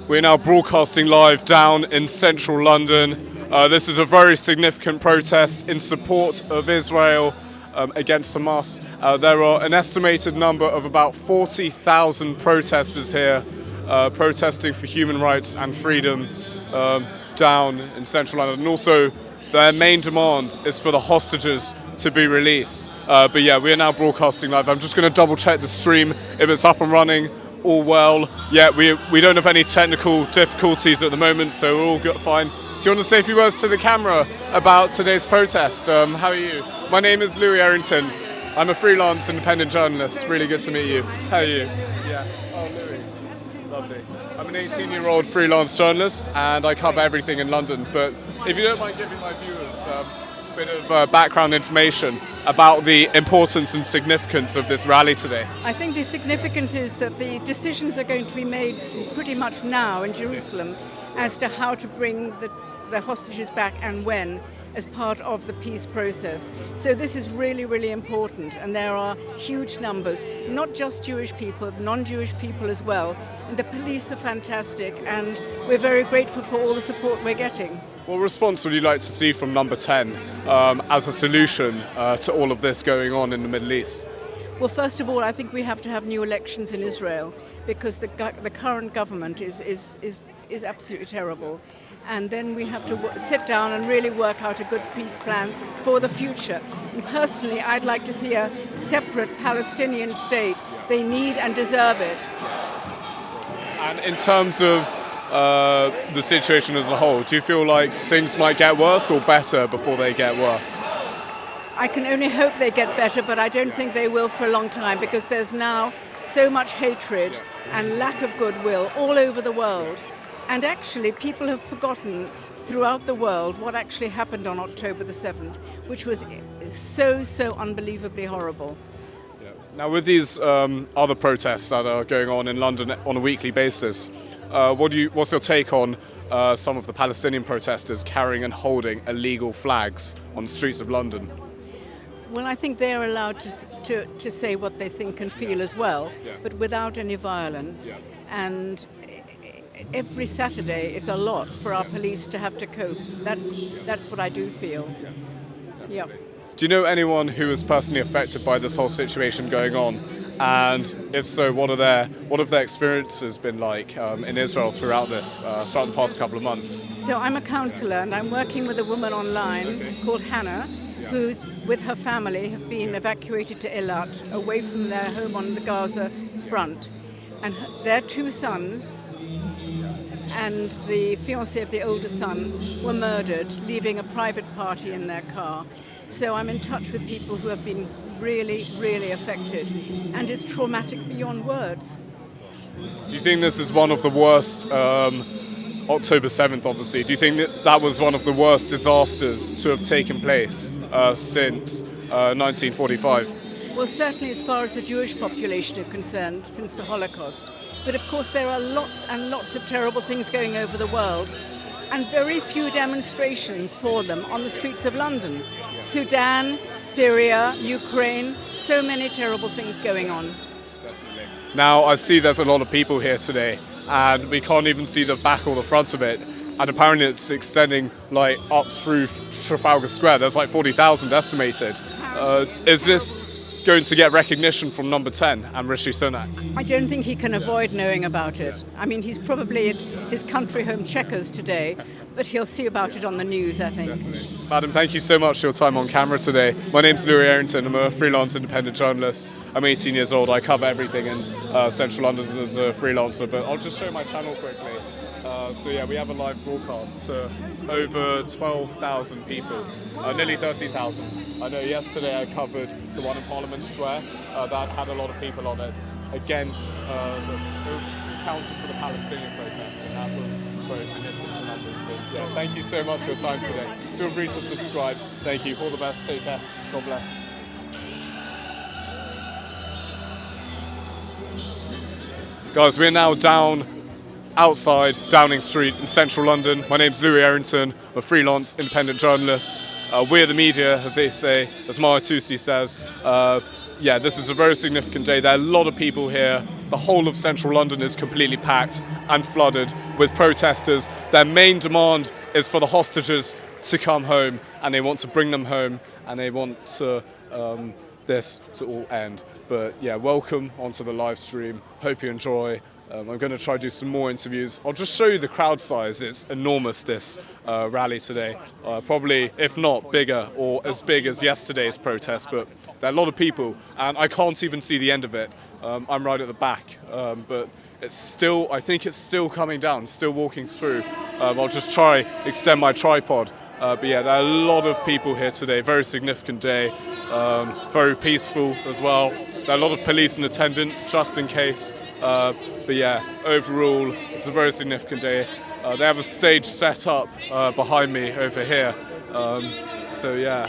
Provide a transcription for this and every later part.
We're now broadcasting live down in central London. This is a very significant protest in support of Israel against Hamas. There are an estimated number of about 40,000 protesters here protesting for human rights and freedom down in central London. And also, their main demand is for the hostages to be released. But yeah, we are now broadcasting live. I'm just going to double check the stream if it's up and running. All well. Yeah, we don't have any technical difficulties at the moment, so we're all good, fine. Do you want to say a few words to the camera about today's protest? How are you? My name is Louis Errington. I'm a freelance independent journalist. Really good to meet you. How are you? Yeah. Oh, Louis. Lovely. I'm an 18-year-old freelance journalist, and I cover everything in London. But if you don't mind giving my viewers a bit of background information about the importance and significance of this rally today. I think the significance is that the decisions are going to be made pretty much now in Jerusalem as to how to bring the hostages back and when, as part of the peace process. So this is really, really important, and there are huge numbers, not just Jewish people, non-Jewish people as well. And the police are fantastic, and we're very grateful for all the support we're getting. What response would you like to see from Number 10 as a solution to all of this going on in the Middle East? Well, first of all, I think we have to have new elections in Israel, because the current government is absolutely terrible. And then we have to sit down and really work out a good peace plan for the future. And personally, I'd like to see a separate Palestinian state. They need and deserve it. And in terms of the situation as a whole, do you feel like things might get worse or better before they get worse? I can only hope they get better, but I don't think they will for a long time, because there's now so much hatred and lack of goodwill all over the world. And actually, people have forgotten throughout the world what actually happened on October the 7th, which was so unbelievably horrible. Yeah. Now, with these other protests that are going on in London on a weekly basis, what's your take on some of the Palestinian protesters carrying and holding illegal flags on the streets of London? Well, I think they're allowed to say what they think and feel as well, but without any violence. Yeah. And every Saturday is a lot for our police to have to cope. That's what I do feel. Yeah. Do you know anyone who is personally affected by this whole situation going on? And if so, what have their experiences been like in Israel throughout the past couple of months? So I'm a counsellor, and I'm working with a woman online called Hannah, who's with her family have been evacuated to Eilat, away from their home on the Gaza front. And their two sons and the fiancé of the older son were murdered, leaving a private party in their car. So I'm in touch with people who have been really, really affected, and it's traumatic beyond words. Do you think this is one of the worst, October 7th obviously, do you think that was one of the worst disasters to have taken place since 1945? Well, certainly as far as the Jewish population are concerned, since the Holocaust. But of course there are lots and lots of terrible things going over the world, and very few demonstrations for them on the streets of London. Sudan, Syria, Ukraine, so many terrible things going on. Definitely. Now I see there's a lot of people here today, and we can't even see the back or the front of it. And apparently it's extending like up through Trafalgar Square. There's like 40,000 estimated. Is this going to get recognition from Number 10 and Rishi Sunak? I don't think he can avoid knowing about it. I mean, he's probably at his country home Chequers today, but he'll see about it on the news, I think. Definitely. Madam, thank you so much for your time on camera today. My name's Louis Errington. I'm a freelance independent journalist. I'm 18 years old. I cover everything in central London as a freelancer, but I'll just show my channel quickly. So yeah, we have a live broadcast to over 12,000 people, nearly 13,000. I know yesterday I covered the one in Parliament Square that had a lot of people on it against, it was counter to the Palestinian protest, and that was very significant to numbers. But yeah, thank you so much for your time today. Feel free to subscribe. Thank you. All the best. Take care. God bless. Guys, we're now outside Downing Street in central London. My name's Louis Errington. I'm a freelance independent journalist. We're the media, as they say, as Maya Tusi says. Yeah, this is a very significant day. There are a lot of people here the whole of central London is completely packed and flooded with protesters. Their main demand is for the hostages to come home, and they want to bring them home, and they want to, this to all end. But yeah, welcome onto the live stream. Hope you enjoy. I'm going to try to do some more interviews. I'll just show you the crowd size. It's enormous, this rally today. Probably, if not bigger or as big as yesterday's protest, but there are a lot of people, and I can't even see the end of it. I'm right at the back, but it's still, I think it's still coming down, still walking through. I'll just try extend my tripod. But yeah, there are a lot of people here today. Very significant day, very peaceful as well. There are a lot of police in attendance, just in case. But yeah, overall, it's a very significant day. They have a stage set up behind me over here. So yeah,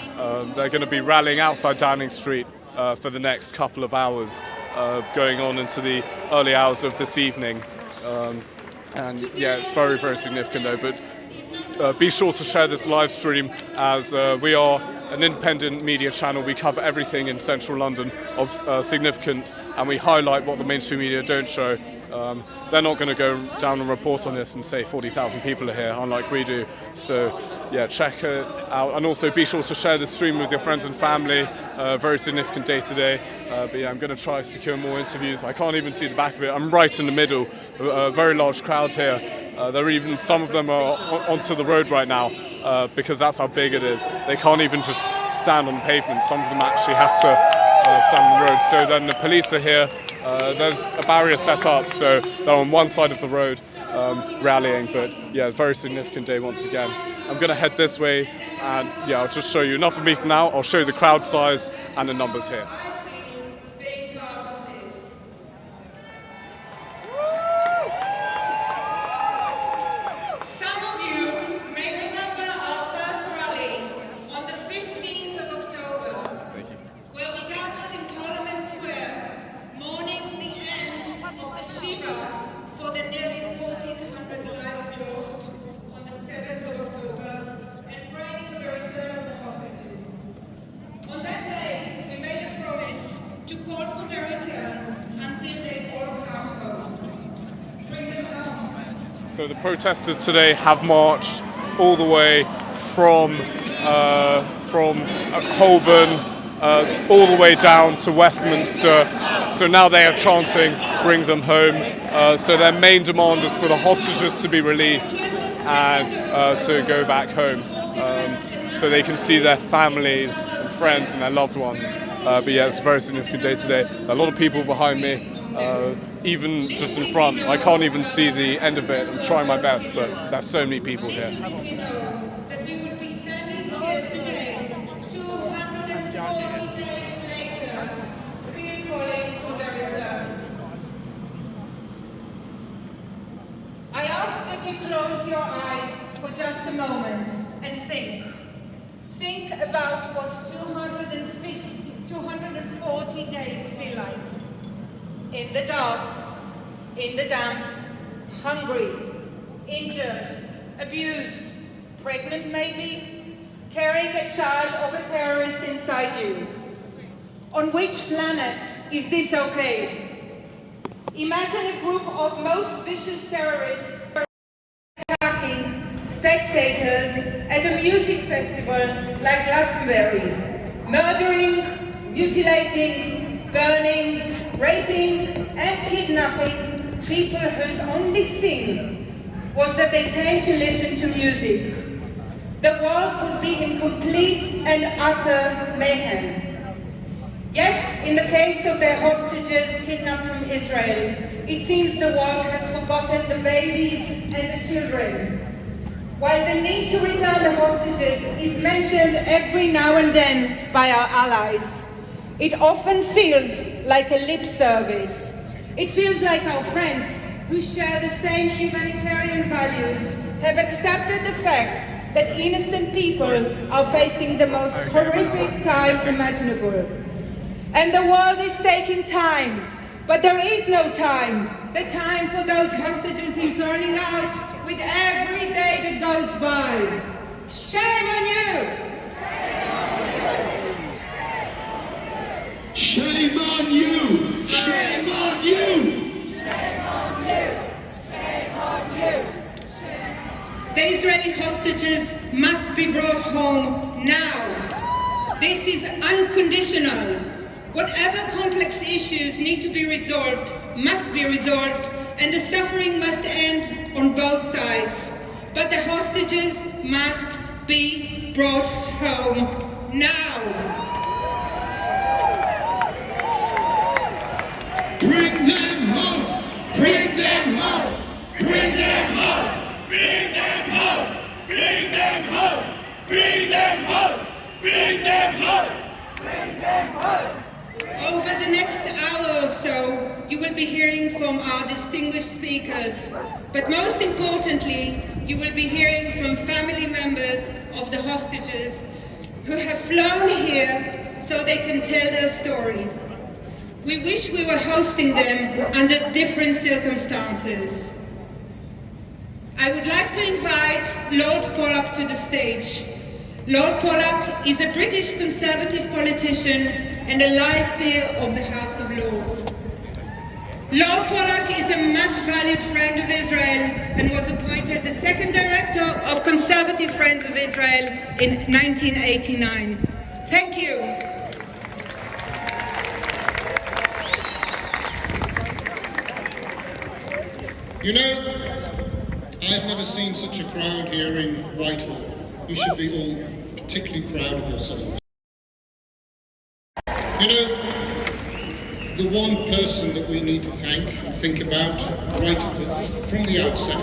they're going to be rallying outside Downing Street for the next couple of hours, going on into the early hours of this evening. And yeah, it's very, very significant though. But be sure to share this live stream, as we are an independent media channel. We cover everything in central London of significance, and we highlight what the mainstream media don't show. They're not going to go down and report on this and say 40,000 people are here, unlike we do. So yeah, check it out, and also be sure to share the stream with your friends and family. Very significant day today. But yeah, I'm going to try to secure more interviews. I can't even see the back of it. I'm right in the middle. A very large crowd here. There are even some of them are onto the road right now because that's how big it is. They can't even just stand on the pavement. Some of them actually have to stand on the road. So then the police are here. There's a barrier set up, so they're on one side of the road rallying. But yeah, very significant day once again. I'm going to head this way, and yeah, I'll just show you. Enough of me for now. I'll show you the crowd size and the numbers here. So the protesters today have marched all the way from Holborn all the way down to Westminster. So now they are chanting, "Bring them home." So their main demand is for the hostages to be released and to go back home, so they can see their families and friends and their loved ones. But yeah, it's a very significant day today. There are a lot of people behind me. Even just in front, I can't even see the end of it. I'm trying my best, but there's so many people here. That we would be standing here today, 240 days later, still calling for their return. I ask that you close your eyes for just a moment and think. Think about what 240 days feel like. In the dark, in the damp, hungry, injured, abused, pregnant maybe, carrying a child of a terrorist inside you. On which planet is this okay? Imagine a group of most vicious terrorists attacking spectators at a music festival like Glastonbury, murdering, mutilating, burning, raping and kidnapping people whose only sin was that they came to listen to music. The world would be in complete and utter mayhem. Yet, in the case of their hostages kidnapped from Israel, it seems the world has forgotten the babies and the children. While the need to return the hostages is mentioned every now and then by our allies, it often feels like a lip service. It feels like our friends who share the same humanitarian values have accepted the fact that innocent people are facing the most horrific time imaginable. And the world is taking time, but there is no time. The time for those hostages is running out with every day that goes by. Shame on you! Shame on you! Shame on you! hostages must be brought home now. This is unconditional. Whatever complex issues need to be resolved must be resolved, and the suffering must end on both sides. But the hostages must be brought home now. Bring them home! Bring them home! Bring them home! Bring them home! Bring them home! Bring them home! Bring them home! Bring them home! Over the next hour or so, you will be hearing from our distinguished speakers, but most importantly, you will be hearing from family members of the hostages who have flown here so they can tell their stories. We wish we were hosting them under different circumstances. I would like to invite Lord Pollock to the stage. Lord Pollock is a British Conservative politician and a life peer of the House of Lords. Lord Pollock is a much valued friend of Israel and was appointed the second director of Conservative Friends of Israel in 1989. Thank you. You know, I've never seen such a crowd here in Whitehall. You should be all particularly proud of yourselves. You know, the one person that we need to thank and think about right from the outset,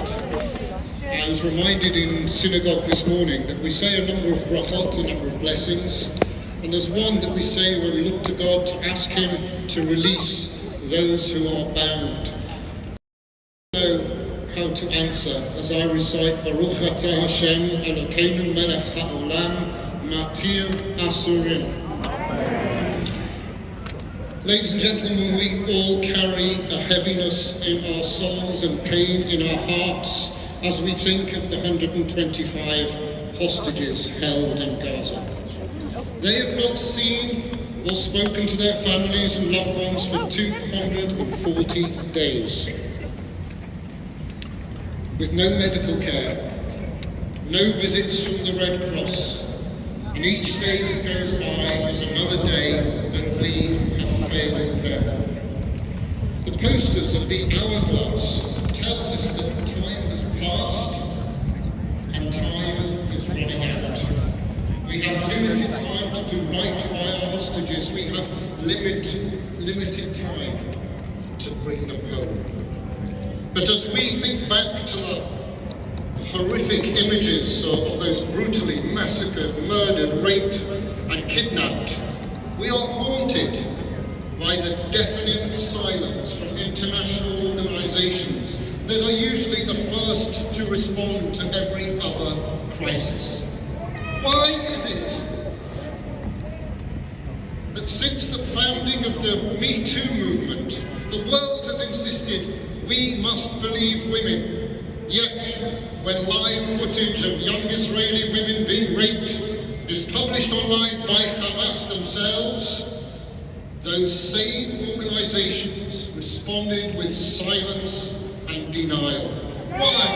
I was reminded in synagogue this morning that we say a number of brachot, a number of blessings, and there's one that we say where we look to God to ask Him to release those who are bound. How to answer as I recite Baruch Atah Hashem Elokeinu Melech HaOlam Matir Asurim. Ladies and gentlemen, we all carry a heaviness in our souls and pain in our hearts as we think of the 125 hostages held in Gaza. They have not seen or spoken to their families and loved ones for 240 days. With no medical care, no visits from the Red Cross, and each day that goes by is another day that we have failed them. The posters of the hourglass tells us that time has passed and time is running out. We have limited time to do right by our hostages. We have limited time to bring them home. But as we think back to the horrific images of those brutally massacred, murdered, raped and kidnapped, we are haunted by the deafening silence from international organizations that are usually the first to respond to every other crisis. Why is it that since the founding of the Me Too movement, the world has insisted we must believe women, yet when live footage of young Israeli women being raped is published online by Hamas themselves, those same organizations responded with silence and denial? Why?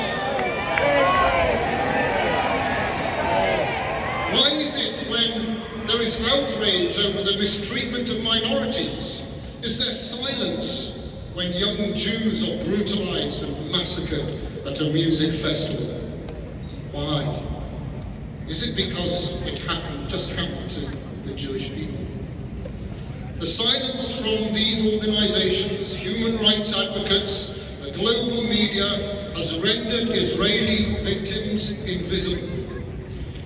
Why is it when there is outrage over the mistreatment of minorities, is there silence when young Jews are brutalized and massacred at a music festival? Why? Is it because it just happened to the Jewish people? The silence from these organizations, human rights advocates, the global media has rendered Israeli victims invisible.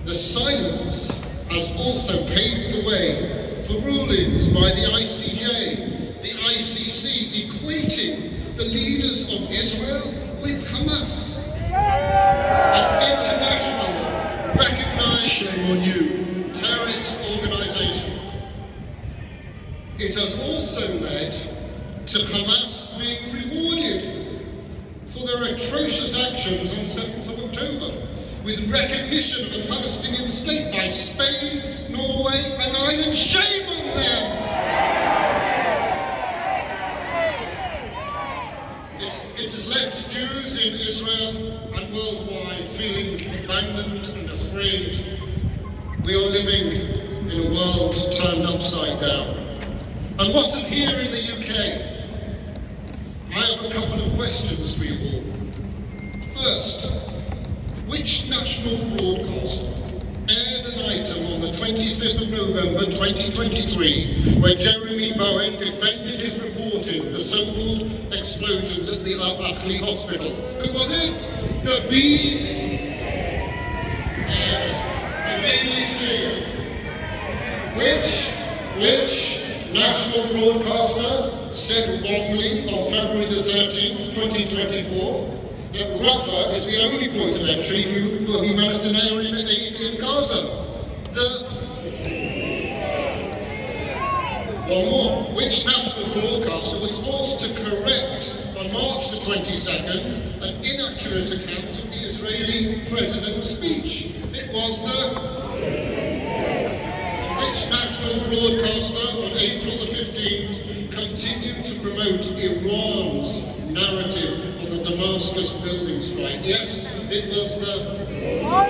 The silence has also paved the way for rulings by the ICJ, the ICC, equating the leaders of Israel with Hamas, an international recognized shame on you terrorist organization. It has also led to Hamas being rewarded for their atrocious actions on 7th of October, with recognition of a Palestinian state by Spain, Norway and Ireland. Shame on them! It has left Jews in Israel and and worldwide feeling abandoned and afraid. We are living in a world turned upside down. And what of here in the UK? I have a couple of questions for you all. First, which national broadcaster aired an item on the 25th of November 2023 where Jeremy Bowen defended his reporting of the so-called explosions at the Al-Akhli hospital? Who was it? The BBC. Which national broadcaster said wrongly on February the 13th, 2024, that Rafah is the only point of entry for humanitarian aid in Gaza? One more. Which national broadcaster was forced to correct on March the 22nd an inaccurate account of the Israeli president's speech? It was the... Which national broadcaster on April the 15th continued to promote Iran's narrative on the Damascus building strike? Yes, it was the... Now,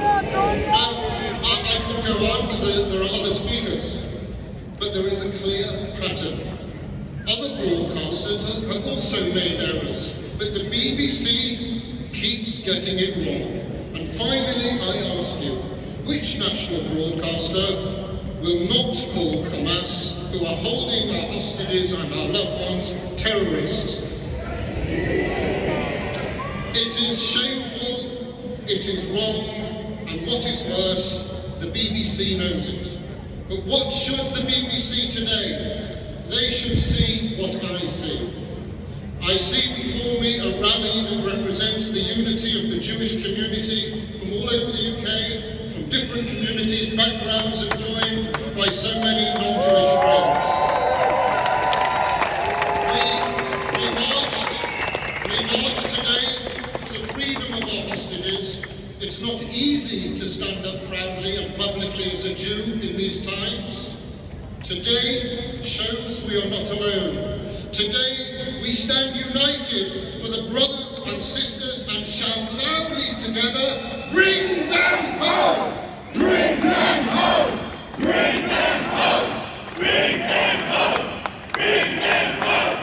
I could go on, but there are other speakers. But there is a clear pattern. Other broadcasters have also made errors, but the BBC keeps getting it wrong. And finally, I ask you, which national broadcaster will not call Hamas, who are holding our hostages and our loved ones, terrorists? It is shameful, it is wrong, and what is worse, the BBC knows it. But what should the BBC today? They should see what I see. I see before me a rally that represents the unity of the Jewish community from all over the UK, from different communities, backgrounds, and joined by so many non-Jewish friends. We marched today for the freedom of our hostages. It's not easy to stand up proudly and publicly as a Jew in these times. Today shows we are not alone. Today we stand united for the brothers and sisters and shout loudly together, bring them home! Bring them home! Bring them home! Bring them home! Bring them home!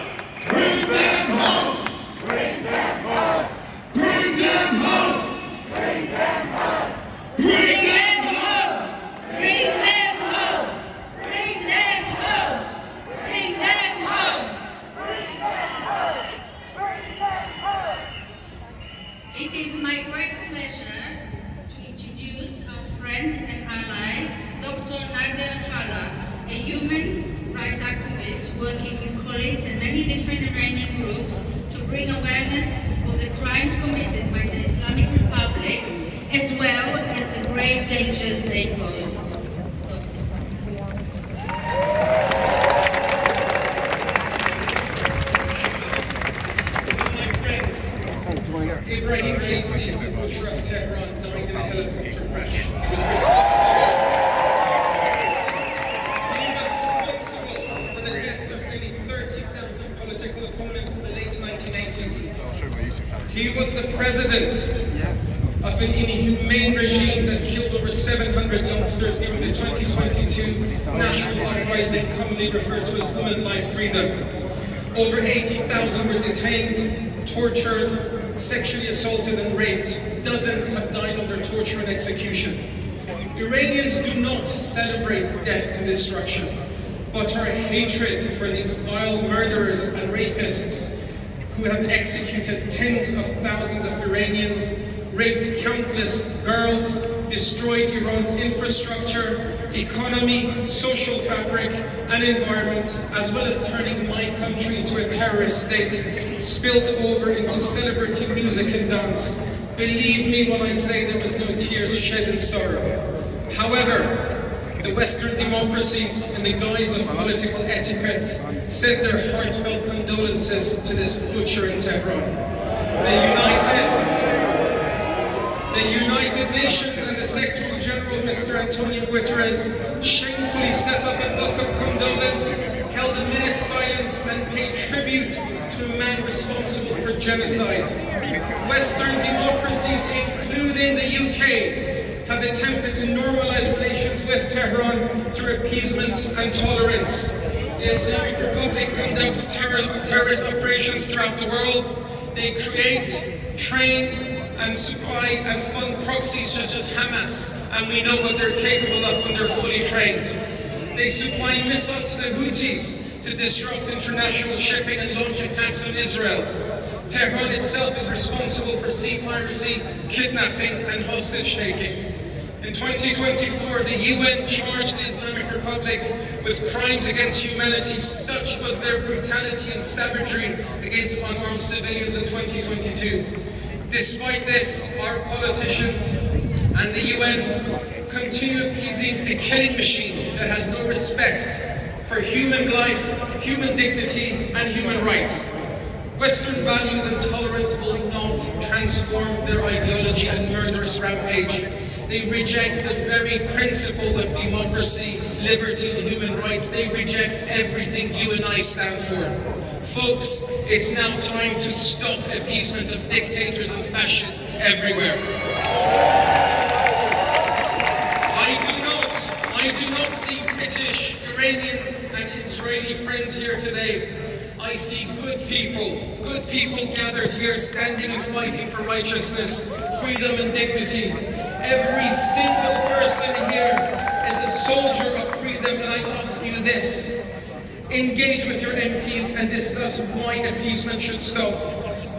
Bring them home! Bring them home! Bring them home! Bring them home! Bring them home! Bring them home! Bring them home! Bring them home! It is my great pleasure to introduce our friend and ally, Dr. Nader Khala, a human rights activist working with colleagues in many different Iranian groups to bring awareness of the crimes committed by the Islamic Republic, as well as the grave dangers they pose. Ibrahim Raisi, the butcher of Tehran, died in a helicopter crash. He was responsible for the deaths of nearly 30,000 political opponents in the late 1980s. He was the president of an inhumane regime that killed over 700 youngsters during the 2022 national uprising, commonly referred to as Women Life Freedom. Over 80,000 were detained, tortured, sexually assaulted and raped. Dozens have died under torture and execution. Iranians do not celebrate death and destruction, but our hatred for these vile murderers and rapists who have executed tens of thousands of Iranians, raped countless girls, destroyed Iran's infrastructure, economy, social fabric, and environment, as well as turning my country into a terrorist state, spilt over into celebrity music and dance. Believe me when I say there was no tears shed in sorrow. However, the Western democracies, in the guise of political etiquette, sent their heartfelt condolences to this butcher in Tehran. The United Nations and the Secretary General, Mr. Antonio Guterres, shamefully set up a book of condolence, held held a minute's silence and paid tribute to a man responsible for genocide. Western democracies, including the UK, have attempted to normalize relations with Tehran through appeasement and tolerance. The Islamic Republic conducts terrorist operations throughout the world. They create, train, and supply and fund proxies such as Hamas, and we know what they're capable of when they're fully trained. They supply missiles to the Houthis to disrupt international shipping and launch attacks on Israel. Tehran itself is responsible for sea piracy, kidnapping, and hostage-taking. In 2024, the UN charged the Islamic Republic with crimes against humanity. Such was their brutality and savagery against unarmed civilians in 2022. Despite this, our politicians and the UN continue appeasing a killing machine that has no respect for human life, human dignity, and human rights. Western values and tolerance will not transform their ideology and murderous rampage. They reject the very principles of democracy, liberty, and human rights. They reject everything you and I stand for. Folks, it's now time to stop appeasement of dictators and fascists everywhere. I do not see British, Iranians, and Israeli friends here today. I see good people gathered here standing and fighting for righteousness, freedom, and dignity. Every single person here is a soldier of freedom, and I ask you this. Engage with your MPs and discuss why appeasement should stop.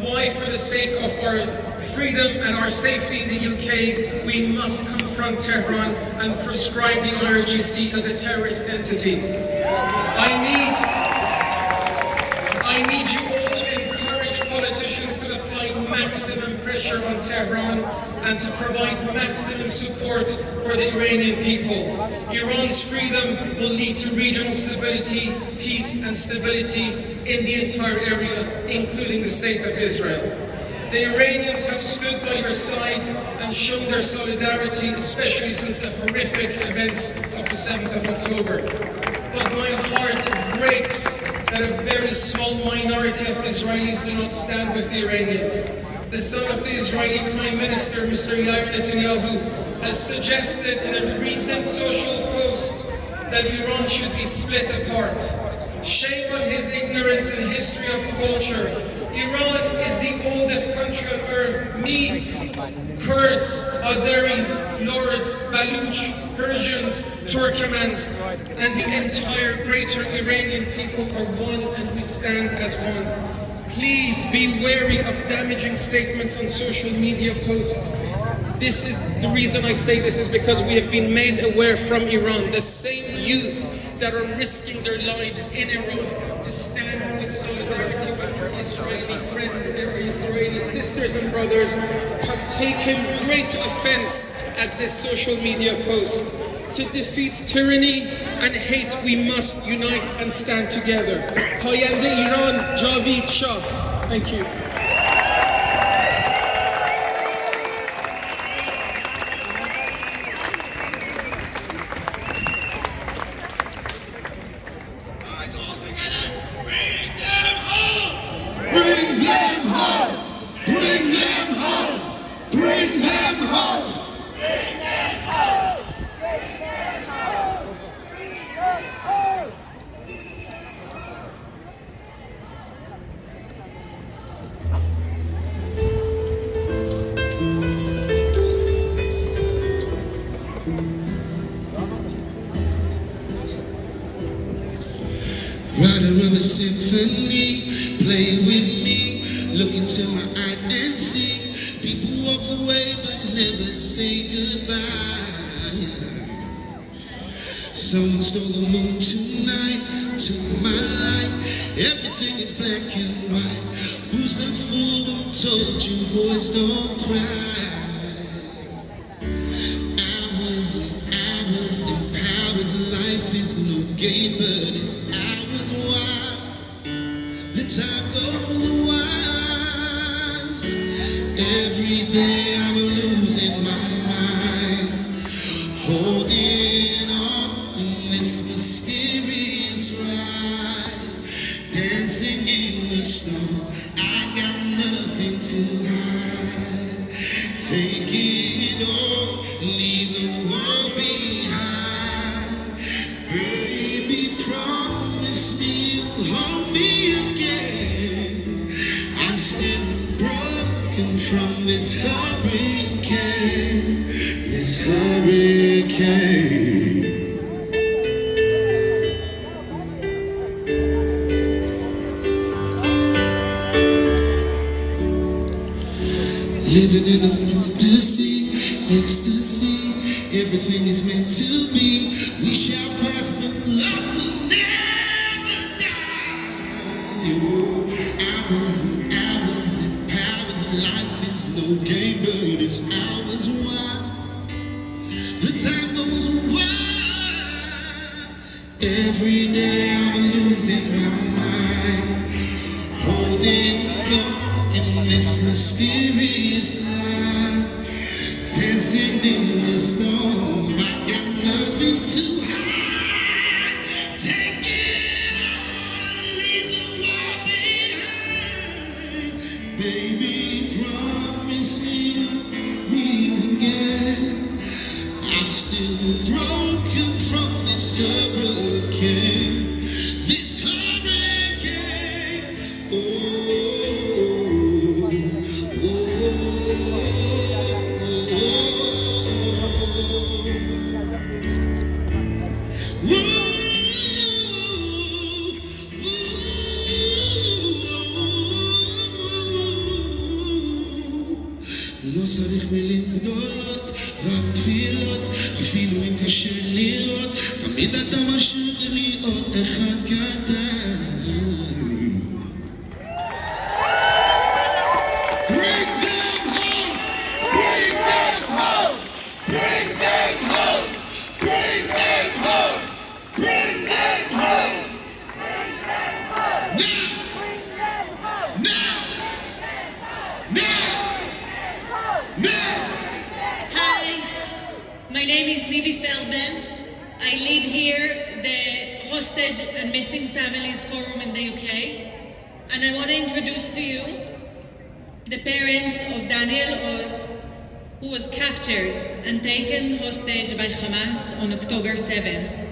Why, for the sake of our freedom and our safety in the UK, we must confront Tehran and proscribe the IRGC as a terrorist entity. I need you all to encourage politicians to apply maximum pressure on Tehran and to provide maximum support for the Iranian people. Iran's freedom will lead to regional stability, peace and stability in the entire area, including the state of Israel. The Iranians have stood by your side and shown their solidarity, especially since the horrific events of the 7th of October. But my heart breaks that a very small minority of Israelis do not stand with the Iranians. The son of the Israeli Prime Minister, Mr. Yair Netanyahu, has suggested in a recent social post that Iran should be split apart. Shame on his ignorance and history of culture. Iran is the oldest country on earth. Medes, Kurds, Azeris, Lurs, Baluch, Persians, Turkmens, and the entire greater Iranian people are one, and we stand as one. Please be wary of damaging statements on social media posts. This is the reason I say this, is because we have been made aware from Iran. The same youth that are risking their lives in Iran to stand with solidarity with our Israeli friends, their Israeli sisters and brothers, have taken great offense at this social media post. To defeat tyranny and hate, we must unite and stand together. Payende Iran, Javid Shah. Thank you. Writer of a symphony, play with me, look into my eyes and see. People walk away but never say goodbye. Someone stole the moon tonight, took my light. Everything is black and white. Who's the fool who told you boys don't cry? Hours and powers, life is no game, but it's ours. Why the time goes wild. Every day I'm losing my mind, holding on in this mysterious ride. to hide. Take it all, leave the world behind. Baby, promise me you'll hold me again. I'm still broken from this hurricane, this hurricane. Living in a fantasy, ecstasy, everything is meant to be. We shall pass, but love will never die. Oh, hours and hours and powers, life is no game, but it's ours. Why? The time goes wild. Every day I'm losing my mind, holding on in this mysterious life, dancing in the storm. I got nothing to hide. Take it all, leave the world behind. Baby, promise me again. I'm still broken from this hurricane, this hurricane. Oh. לא צריך מילים גדולות, רק תפילות, אפילו אם קשה לראות, תמיד אתה משאיר לי עוד אחד קטן. Bring them home! Bring them home! Bring them home! Bring them home! Bring them home! Now! Now! Now! Hi, my name is Nivi Feldman. I lead here the Hostage and Missing Families Forum in the UK. And I want to introduce to you the parents of Daniel Oz, who was captured and taken hostage by Hamas on October 7.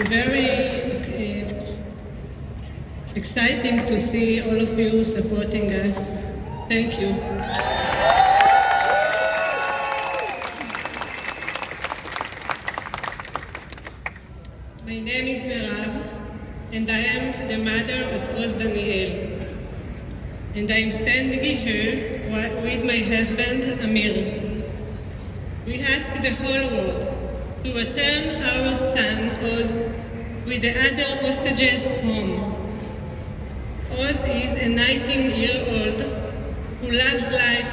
Very exciting to see all of you supporting us. Thank you. My name is Merav, and I am the mother of Oz Daniel. And I am standing here with my husband, Amir. We ask the whole world to return our son Oz with the other hostages home. Oz is a 19-year-old who loves life,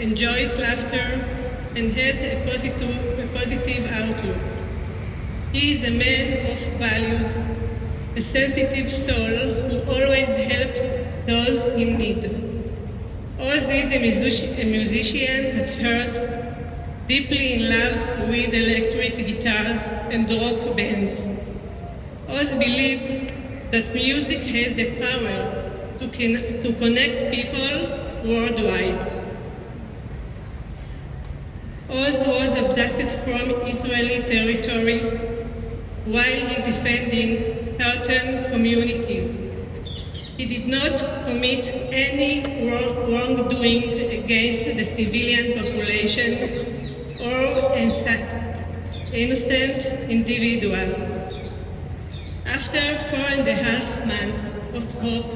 enjoys laughter, and has a positive outlook. He is a man of values, a sensitive soul who always helps those in need. Oz is a musician at heart, deeply in love with electric guitars and rock bands. Oz believes that music has the power to connect people worldwide. Oz was abducted from Israeli territory while he defending certain communities. He did not commit any wrongdoing against the civilian population or innocent individuals. After 4.5 months of hope,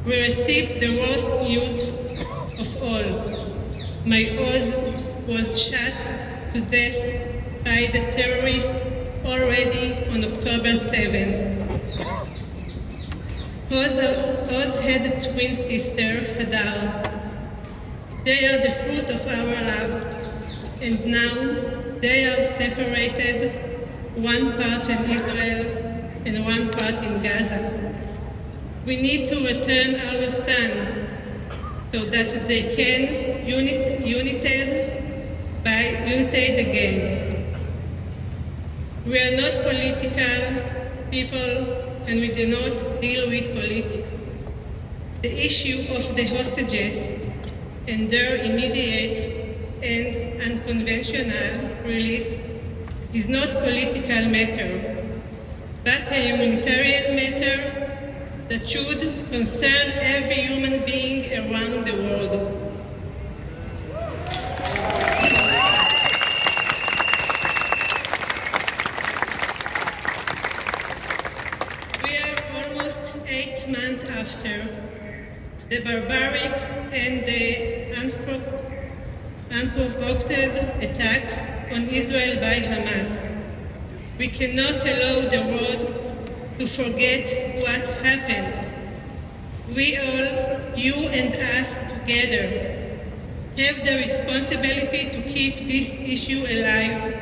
we received the worst news of all. My Oz was shot to death by the terrorists already on October 7. Oz had a twin sister, Hadar. They are the fruit of our love, and now they are separated, one part in Israel and one part in Gaza. We need to return our son so that they can unite will say it again. We are not political people and we do not deal with politics. The issue of the hostages and their immediate and unconventional release is not a political matter, but a humanitarian matter that should concern every human being around the world. We are almost 8 months after the barbaric and the unprovoked attack on Israel by Hamas. We cannot allow the world to forget what happened. We all, you and us together, have the responsibility to keep this issue alive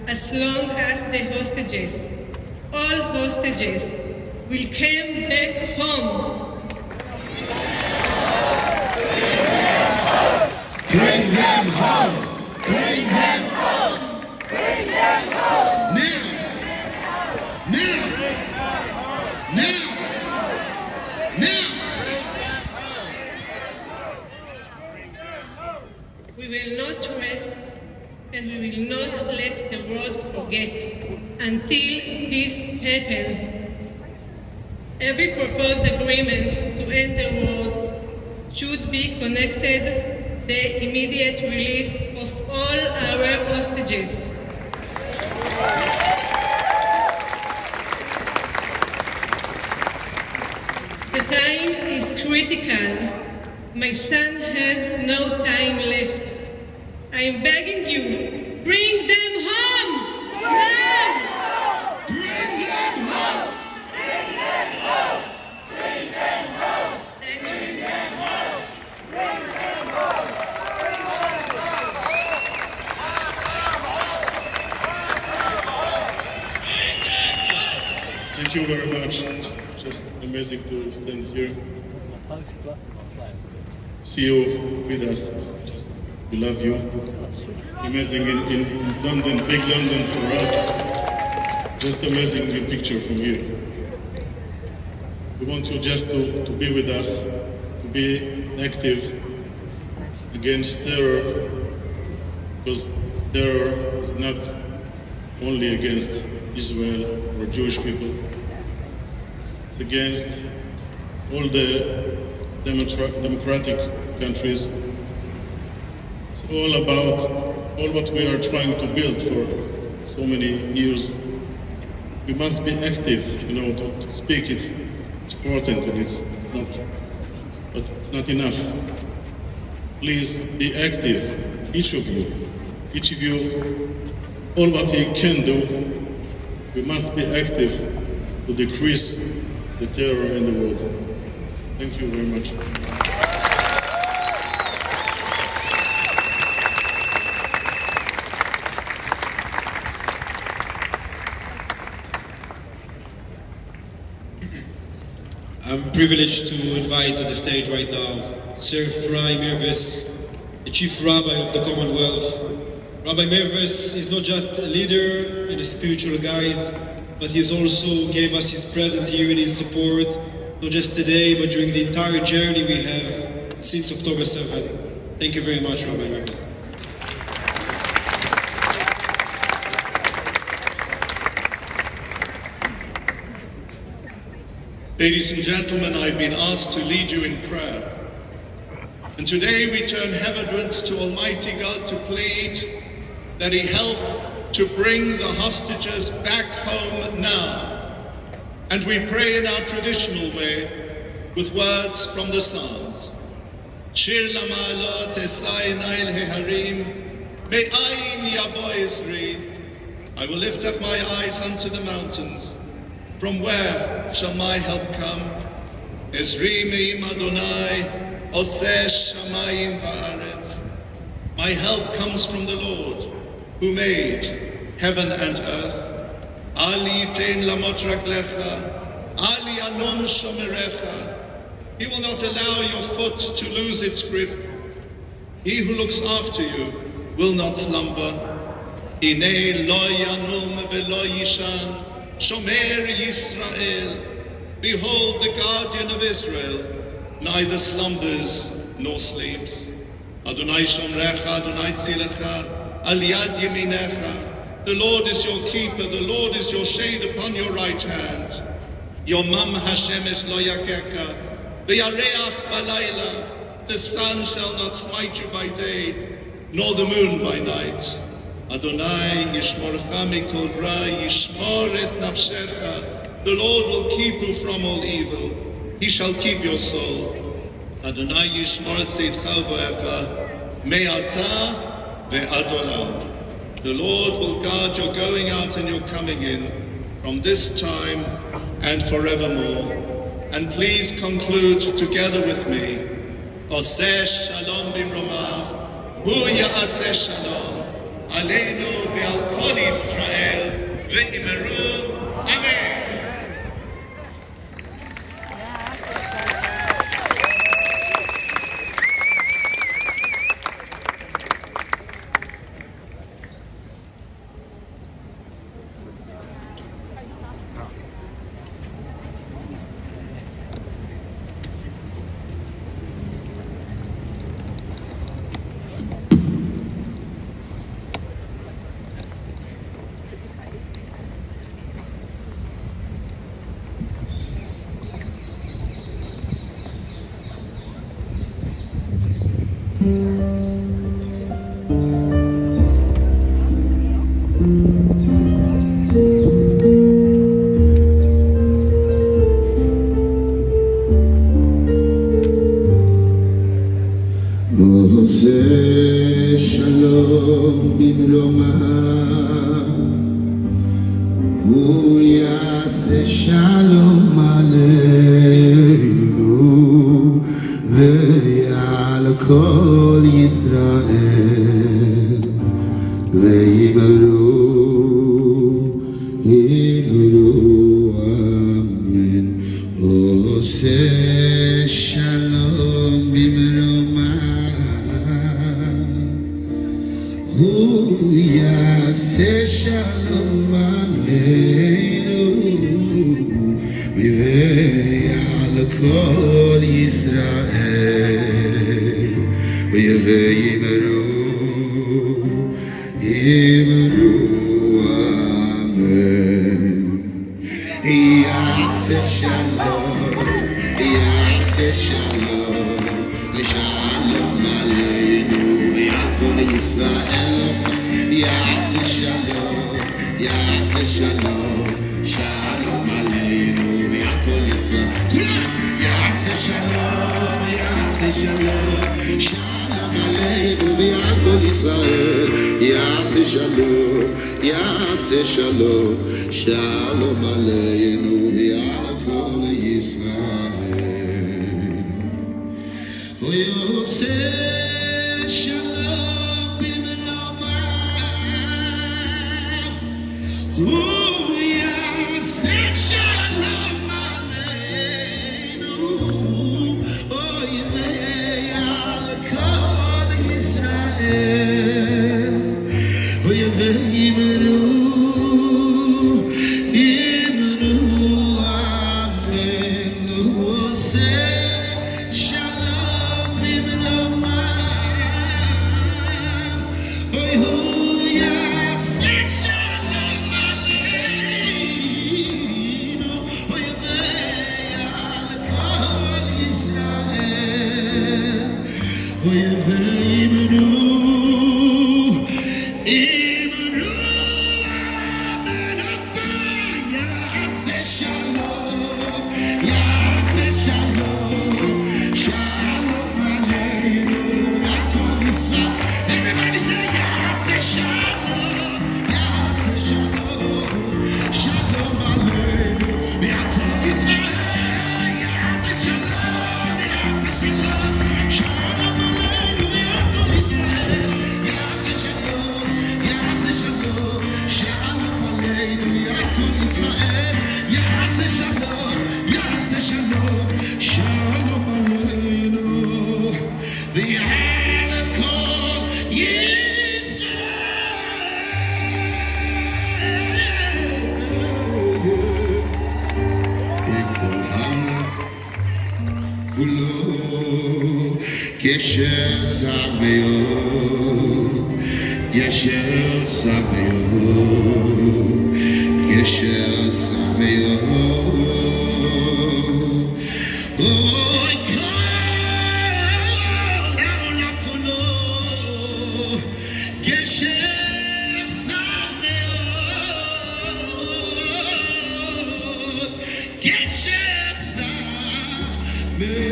as long as the hostages, all hostages, will come back home. Bring them home! Bring them home! Bring them home! Now! Now! Now! Now! We will not rest and we will not let the world forget until this happens. Every proposed agreement to end the war should be connected the immediate release of all our hostages. The time is critical. My son has no time left. I am begging you, bring them home! Now! Bring them home! Bring them home! Bring them home! Thank you. Bring them home! Bring them home! Thank you very much. It's just amazing to stand here. See you with us. Just we love you. Amazing in London, big London for us. Just amazing picture from here. We want you just to be with us, to be active against terror, because terror is not only against Israel or Jewish people. It's against all the democratic countries. It's all about all what we are trying to build for so many years. We must be active, to speak. It's important and it's not, but it's not enough. Please be active, each of you, all what you can do. We must be active to decrease the terror in the world. Thank you very much. I'm privileged to invite to the stage right now Sir Fry Mirvis, the Chief Rabbi of the Commonwealth. Rabbi Mirvis is not just a leader and a spiritual guide, but he's also gave us his presence here and his support, not just today, but during the entire journey we have since October 7. Thank you very much, Rabbi Mirvis. Ladies and gentlemen, I've been asked to lead you in prayer. And today we turn heavenwards to Almighty God to plead that He help to bring the hostages back home now. And we pray in our traditional way with words from the Psalms. Shir Lama'alot Esai Nail Heharim Me'ayin Yavo Esri. I will lift up my eyes unto the mountains. From where shall my help come? Esri me'im Adonai, Oseh shamayim va'aretz. My help comes from the Lord, who made heaven and earth. Ali yitein lamot raglecha, Ali anom shomerecha. He will not allow your foot to lose its grip. He who looks after you will not slumber. Hine lo yanum velo yishan, shomer Yisrael. Behold, the guardian of Israel neither slumbers nor sleeps. Adonai shomrecha, Adonai tzilecha, al yad yeminecha. The Lord is your keeper, the Lord is your shade upon your right hand. Yomam hashemesh lo yakeka, v'yareach balayla. The sun shall not smite you by day, nor the moon by night. Adonai yishmorcha mikol ra, yishmor et nafshecha. The Lord will keep you from all evil. He shall keep your soul. Adonai yishmor et seitcha v'echa, me'ata ve'ad olam. The Lord will guard your going out and your coming in from this time and forevermore. And please conclude together with me. Oseh shalom bimromav, hu ya'aseh shalom, aleinu ve'al kol Yisrael, ve'imeru, amen. Oseh shalom bimromav, hu ya'aseh shalom aleinu ve'al kol Yisrael, ve'imeru amen. Oseh shalom bimromav, hu ya'aseh shalom aleinu ve'al kol Yisrael, ve'imeru amen. Ya'aseh shalom, ya'aseh shalom, shalom aleinu ve'al kol Yisrael. Ya'aseh shalom, ya'aseh shalom, shalom aleinu ve'al kol Yisrael. Ya'aseh shalom, ya'aseh shalom, shalom aleinu ve'al kol Yisrael. Ya'aseh shalom, ya'aseh shalom, shalom aleinu ve'al kol Yisrael. Oseh shalom bimromav, hu ya'aseh shalom aleinu ve'al kol Yisrael, ve'imeru amen. Oseh shalom bimromav, hu ya'aseh shalom aleinu ve'al kol Yisrael, ve'imeru גשר סמיות, גשר סמיות, גשר סמיות. אוי כל העולם כולו, גשר סמיות, גשר סמיות.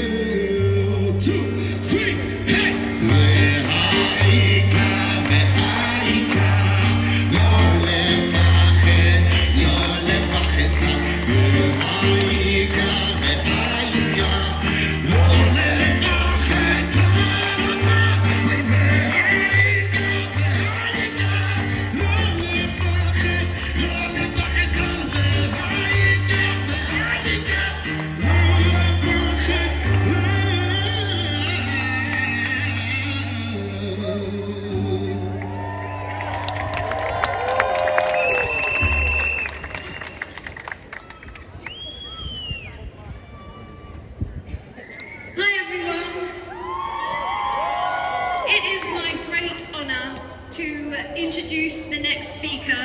Introduce the next speaker.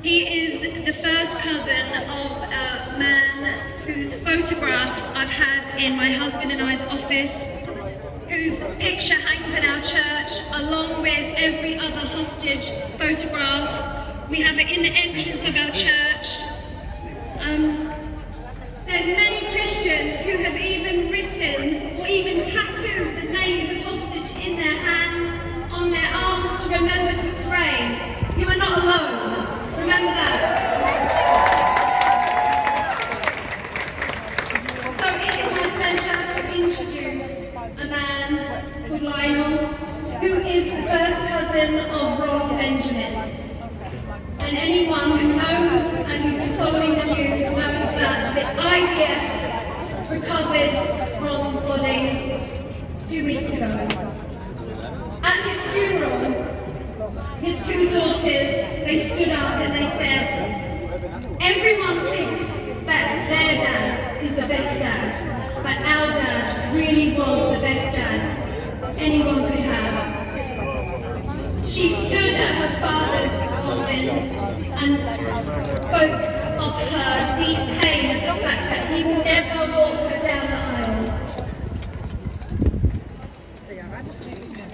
He is the first cousin of a man whose photograph I've had in my husband and I's office, whose picture hangs in our church along with every other hostage photograph. We have it in the entrance of our church. There's many Christians who have even written or even tattooed the names of hostage in their hands, on their arms, to remember to pray. You are not alone. Remember that. So it is my pleasure to introduce a man called Lionel, who is the first cousin of Ron Benjamin. And anyone who knows and who's been following the news knows that the IDF recovered Ron's body 2 weeks ago. At his funeral, his two daughters, they stood up and they said, everyone thinks that their dad is the best dad, but our dad really was the best dad anyone could have. She stood at her father's coffin and spoke of her deep pain at the fact that he would never walk her down the aisle.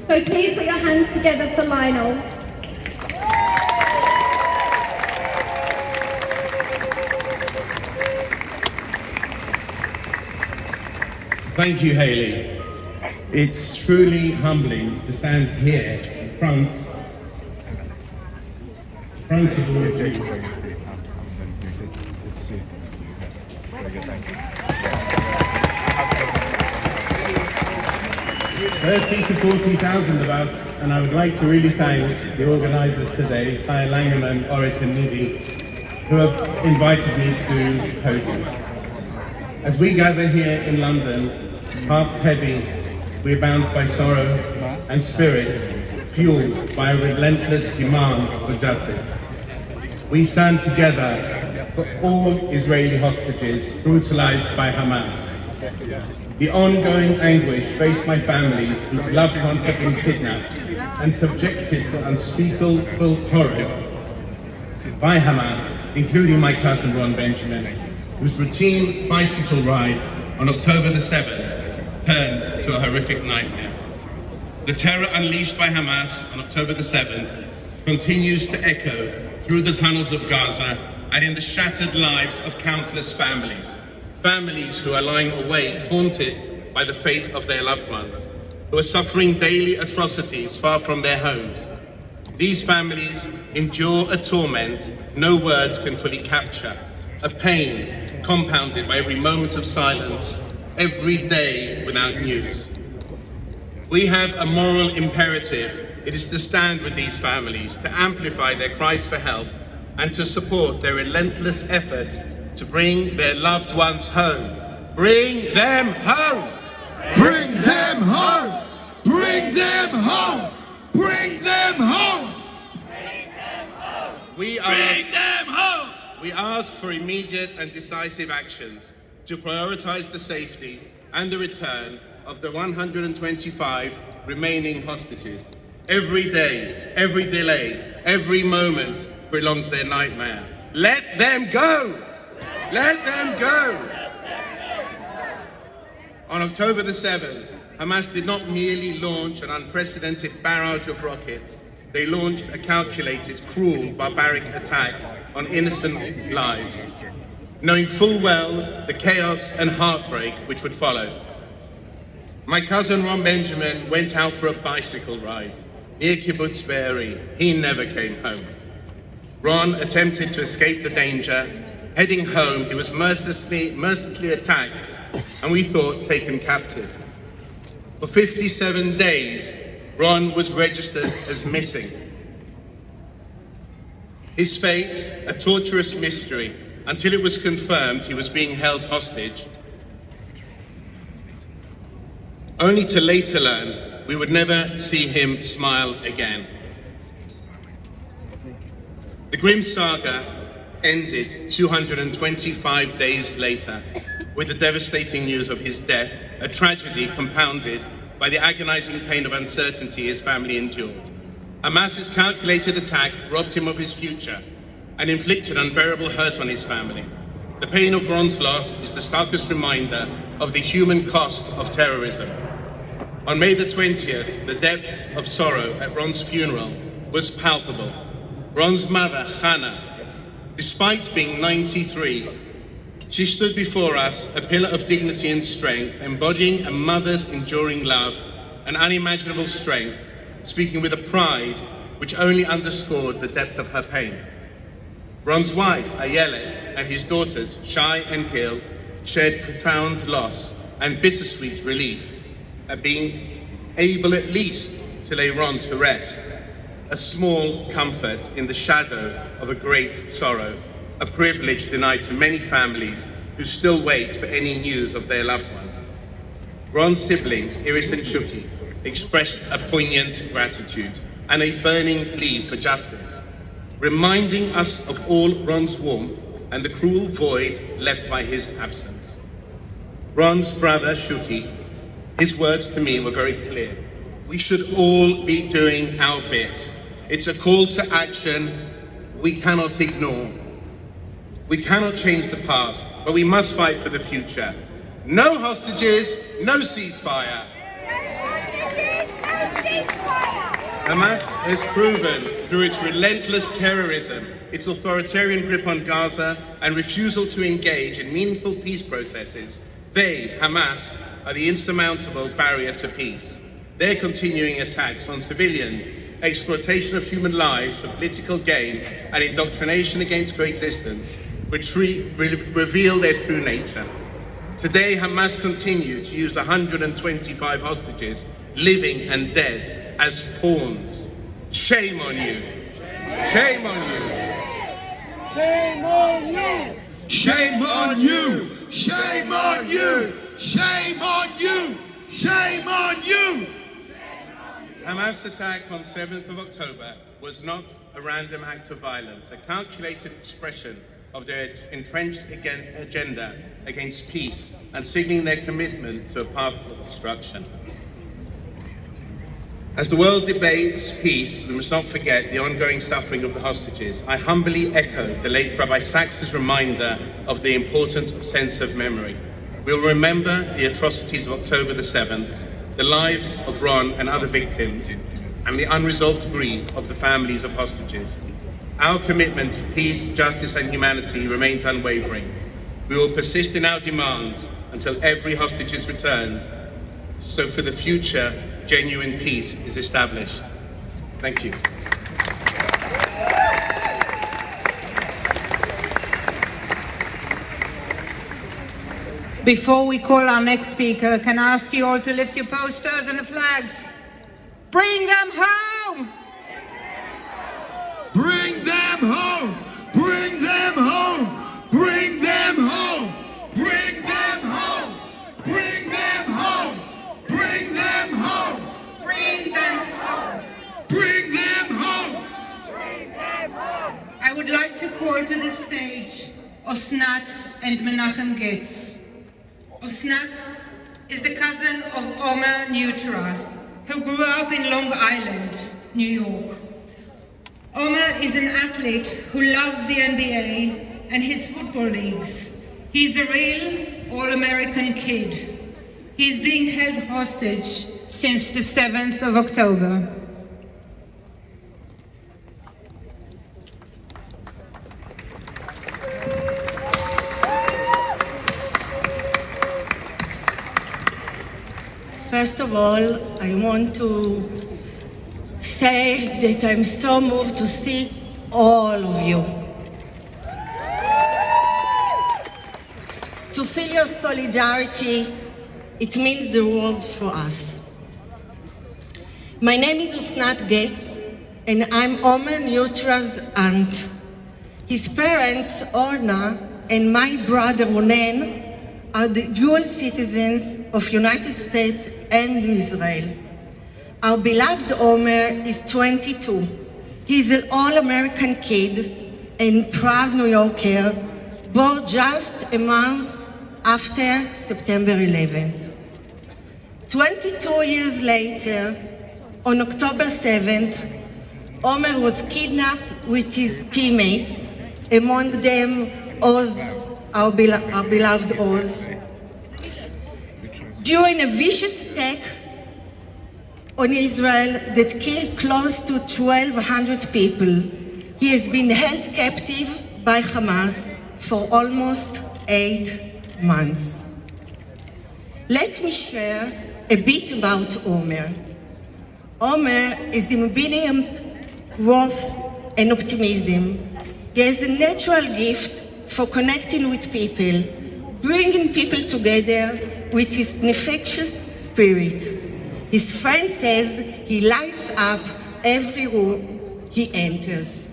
So please put your hands together for Lionel. Thank you, Hayley. It's truly humbling to stand here in front of all of you. 30 to 40,000 of us, and I would like to really thank the organisers today, Claire Langerman, Orit and Nidhi, who have invited me to the podium. As we gather here in London, hearts heavy, we're bound by sorrow and spirits fueled by a relentless demand for justice. We stand together for all Israeli hostages brutalized by Hamas. The ongoing anguish faced by families whose loved ones have been kidnapped and subjected to unspeakable horrors by Hamas, including my cousin Ron Benjamin, whose routine bicycle ride on October the 7th turned to a horrific nightmare. The terror unleashed by Hamas on October the 7th continues to echo through the tunnels of Gaza and in the shattered lives of countless families. Families who are lying awake, haunted by the fate of their loved ones, who are suffering daily atrocities far from their homes. These families endure a torment no words can fully capture, a pain compounded by every moment of silence, every day without news. We have a moral imperative. It is to stand with these families, to amplify their cries for help, and to support their relentless efforts to bring their loved ones home. Bring them home! Bring them home! Bring them home! Bring them home! We ask for immediate and decisive actions to prioritize the safety and the return of the 125 remaining hostages. Every day, every delay, every moment prolongs their nightmare. Let them go! Let them go! On October the 7th, Hamas did not merely launch an unprecedented barrage of rockets. They launched a calculated, cruel, barbaric attack on innocent lives, knowing full well the chaos and heartbreak which would follow. My cousin Ron Benjamin went out for a bicycle ride near Kibbutz Be'eri. He never came home. Ron attempted to escape the danger. Heading home, he was mercilessly attacked and we thought taken captive. For 57 days, Ron was registered as missing. His fate, a torturous mystery, until it was confirmed he was being held hostage, only to later learn we would never see him smile again. The grim saga ended 225 days later with the devastating news of his death, a tragedy compounded by the agonizing pain of uncertainty his family endured. Hamas's calculated attack robbed him of his future and inflicted unbearable hurt on his family. The pain of Ron's loss is the starkest reminder of the human cost of terrorism. On May the 20th, the depth of sorrow at Ron's funeral was palpable. Ron's mother, Hannah, despite being 93, she stood before us, a pillar of dignity and strength, embodying a mother's enduring love and unimaginable strength, speaking with a pride which only underscored the depth of her pain. Ron's wife, Ayelet, and his daughters, Shai and Gil, shared profound loss and bittersweet relief at being able at least to lay Ron to rest, a small comfort in the shadow of a great sorrow, a privilege denied to many families who still wait for any news of their loved ones. Ron's siblings, Iris and Shuki, expressed a poignant gratitude and a burning plea for justice, reminding us of all Ron's warmth and the cruel void left by his absence. Ron's brother, Shuki, his words to me were very clear. We should all be doing our bit. It's a call to action we cannot ignore. We cannot change the past, but we must fight for the future. No hostages, no ceasefire. Hamas has proven through its relentless terrorism, its authoritarian grip on Gaza, and refusal to engage in meaningful peace processes, they, Hamas, are the insurmountable barrier to peace. Their continuing attacks on civilians, exploitation of human lives for political gain, and indoctrination against coexistence reveal their true nature. Today, Hamas continue to use the 125 hostages, living and dead, as pawns. Shame on you. Shame on you. Shame on you. Shame on you. Shame on you. Shame on you. Shame on you. Hamas attack on 7th of October was not a random act of violence, a calculated expression of their entrenched agenda against peace and signaling their commitment to a path of destruction. As the world debates peace, we must not forget the ongoing suffering of the hostages. I humbly echo the late Rabbi Sachs's reminder of the importance of sense of memory. We'll remember the atrocities of October the 7th, the lives of Ron and other victims, and the unresolved grief of the families of hostages. Our commitment to peace, justice, and humanity remains unwavering. We will persist in our demands until every hostage is returned, so for the future, genuine peace is established. Thank you. Before we call our next speaker, can I ask you all to lift your posters and the flags? Bring them home! Bring them home! Bring them home! Bring them home! Bring them home! Bring them home! Bring them home! Bring them home! Bring them home! I would like to call to the stage Osnat and Menachem Getz. Osnat is the cousin of Omer Neutra, who grew up in Long Island, New York. Omer is an athlete who loves the NBA and his football leagues. He's a real All-American kid. He's being held hostage since the 7th of October. First of all, I want to say that I'm so moved to see all of you. To feel your solidarity, it means the world for us. My name is Usnat Gates, and I'm Omer Neutra's aunt. His parents, Orna, and my brother Ronen, are the dual citizens of United States and Israel. Our beloved Omer is 22. He's an all-American kid and proud New Yorker, born just a month after September 11th. 22 years later, on October 7th, Omer was kidnapped with his teammates, among them Oz, our beloved Oz. During a vicious attack on Israel that killed close to 1,200 people, he has been held captive by Hamas for almost 8 months. Let me share a bit about Omer. Omer is embodiment, worth, and optimism. He has a natural gift for connecting with people, bringing people together with his infectious spirit. His friend says he lights up every room he enters.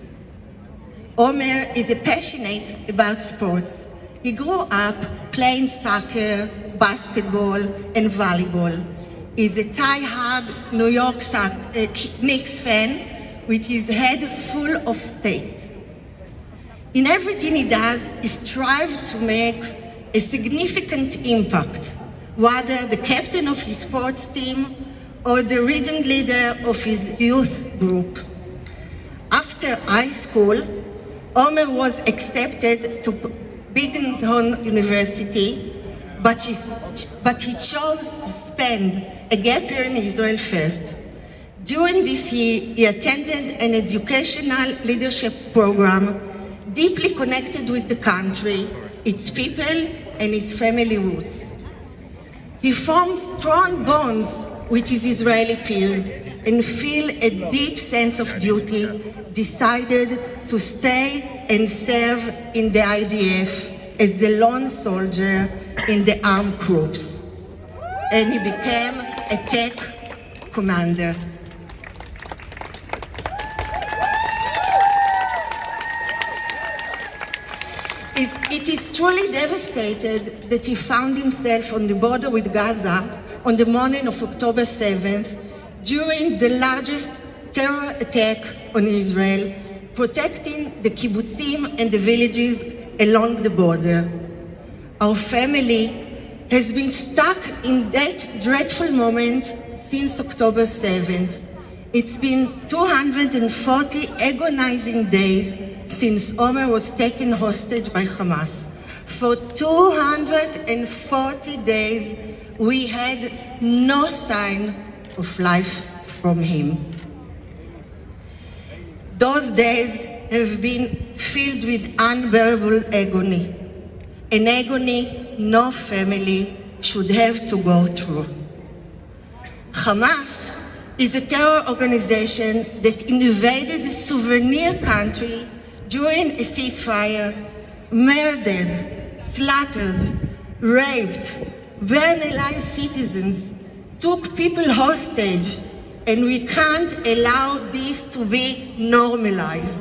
Omer is passionate about sports. He grew up playing soccer, basketball, and volleyball. He's a die-hard New York Knicks fan with his head full of state. In everything he does, he strives to make a significant impact, whether the captain of his sports team or the region leader of his youth group. After high school, Omer was accepted to Binghamton University, but he chose to spend a gap year in Israel first. During this year, he attended an educational leadership program deeply connected with the country, its people, and his family roots. He formed strong bonds with his Israeli peers and feel a deep sense of duty, decided to stay and serve in the IDF as the lone soldier in the armed groups. And he became a tech commander. It is truly devastated that he found himself on the border with Gaza on the morning of October 7th during the largest terror attack on Israel, protecting the kibbutzim and the villages along the border. Our family has been stuck in that dreadful moment since October 7th. It's been 240 agonizing days since Omer was taken hostage by Hamas. For 240 days, we had no sign of life from him. Those days have been filled with unbearable agony, an agony no family should have to go through. Hamas is a terror organization that invaded a sovereign country during a ceasefire, murdered, slaughtered, raped, burned alive citizens, took people hostage, and we can't allow this to be normalized.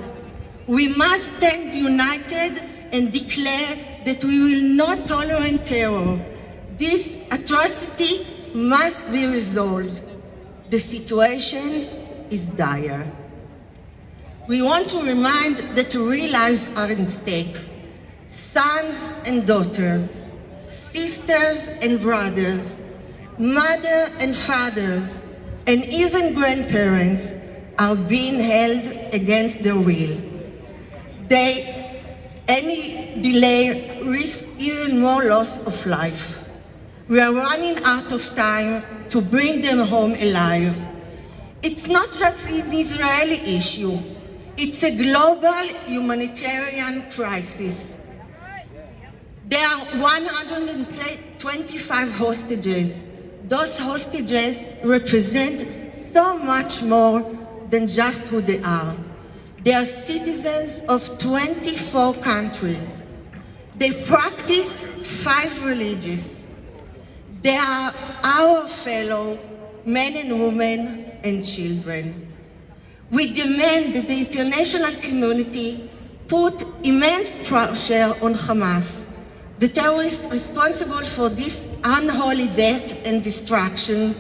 We must stand united and declare that we will not tolerate terror. This atrocity must be resolved. The situation is dire. We want to remind that real lives are at stake. Sons and daughters, sisters and brothers, Mothers and fathers and even grandparents are being held against their will. Any delay risks even more loss of life. We are running out of time to bring them home alive. It's not just an Israeli issue, it's a global humanitarian crisis. There are 125 hostages. Those hostages represent so much more than just who they are. They are citizens of 24 countries. They practice 5 religions. They are our fellow men and women and children. We demand that the international community put immense pressure on Hamas, the terrorists responsible for this unholy death and destruction,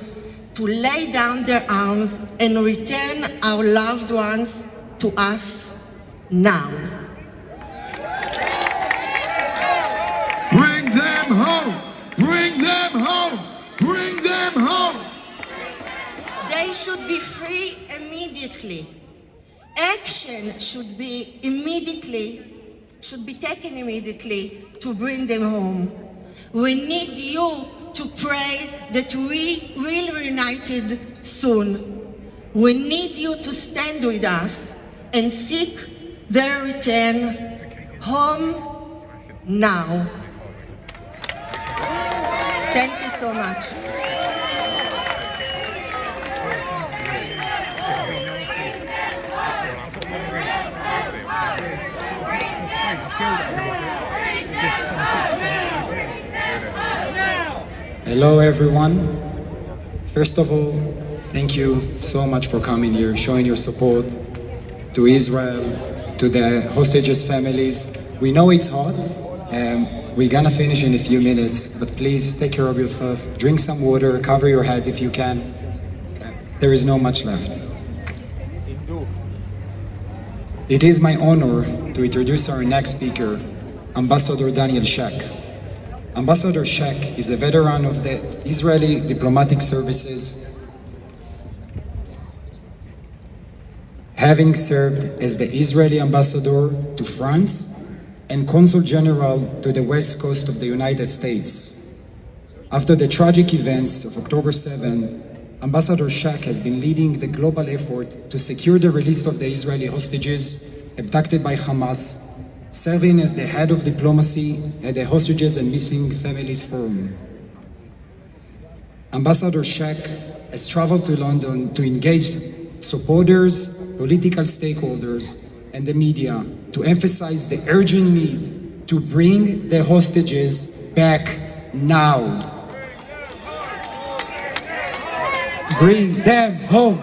to lay down their arms and return our loved ones to us now. Bring them home! Bring them home! Bring them home! They should be free immediately. Action should be taken immediately to bring them home. We need you to pray that we will be united soon. We need you to stand with us and seek their return home now. Thank you so much. Hello everyone. First of all, thank you so much for coming here, showing your support to Israel, to the hostages' families. We know it's hot, we're gonna finish in a few minutes, but please take care of yourself, drink some water, cover your heads if you can. There is not much left. It is my honor to introduce our next speaker, Ambassador Daniel Sheikh. Ambassador Sheikh is a veteran of the Israeli diplomatic services, having served as the Israeli ambassador to France and consul general to the west coast of the United States. After the tragic events of October 7, Ambassador Sheikh has been leading the global effort to secure the release of the Israeli hostages abducted by Hamas, serving as the head of diplomacy at the Hostages and Missing Families Forum. Ambassador Sheikh has traveled to London to engage supporters, political stakeholders, and the media to emphasize the urgent need to bring the hostages back now. Bring them home!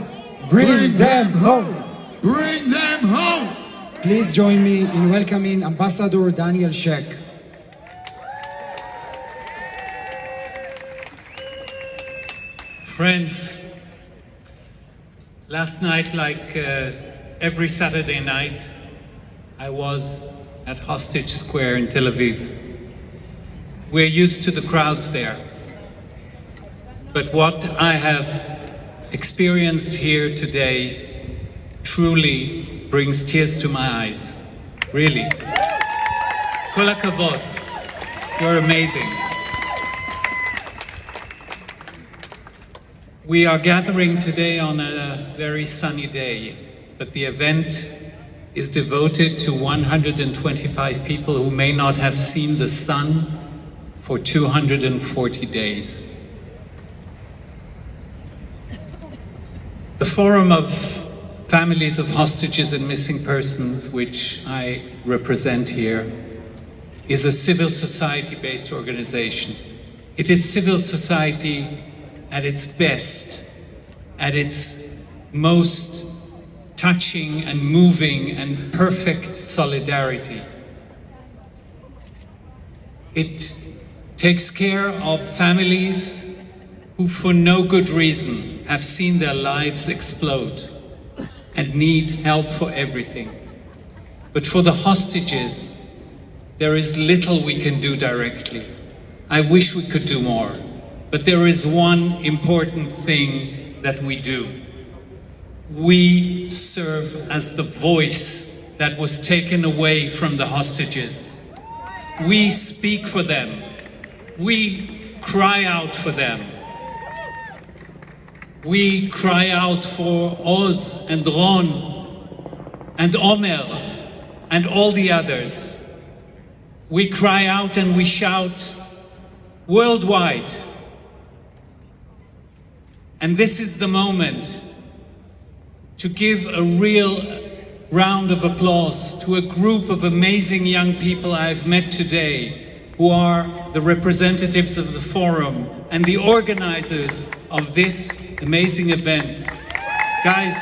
Bring them home! Bring them home! Please join me in welcoming Ambassador Daniel Sheikh. Friends, last night, like every Saturday night, I was at Hostage Square in Tel Aviv. We're used to the crowds there. But what I have experienced here today truly brings tears to my eyes. Really. Kol hakavod. You're amazing. We are gathering today on a very sunny day, but the event is devoted to 125 people who may not have seen the sun for 240 days. The Forum of Families of Hostages and Missing Persons, which I represent here, is a civil society-based organization. It is civil society at its best, at its most touching and moving and perfect solidarity. It takes care of families who for no good reason have seen their lives explode and need help for everything. But for the hostages, there is little we can do directly. I wish we could do more. but there is one important thing that we do. We serve as the voice that was taken away from the hostages. We speak for them. We cry out for them. We cry out for Oz and Ron and Omer and all the others. We cry out and we shout worldwide. And this is the moment to give a real round of applause to a group of amazing young people I've met today, who are the representatives of the forum and the organizers of this amazing event. Guys,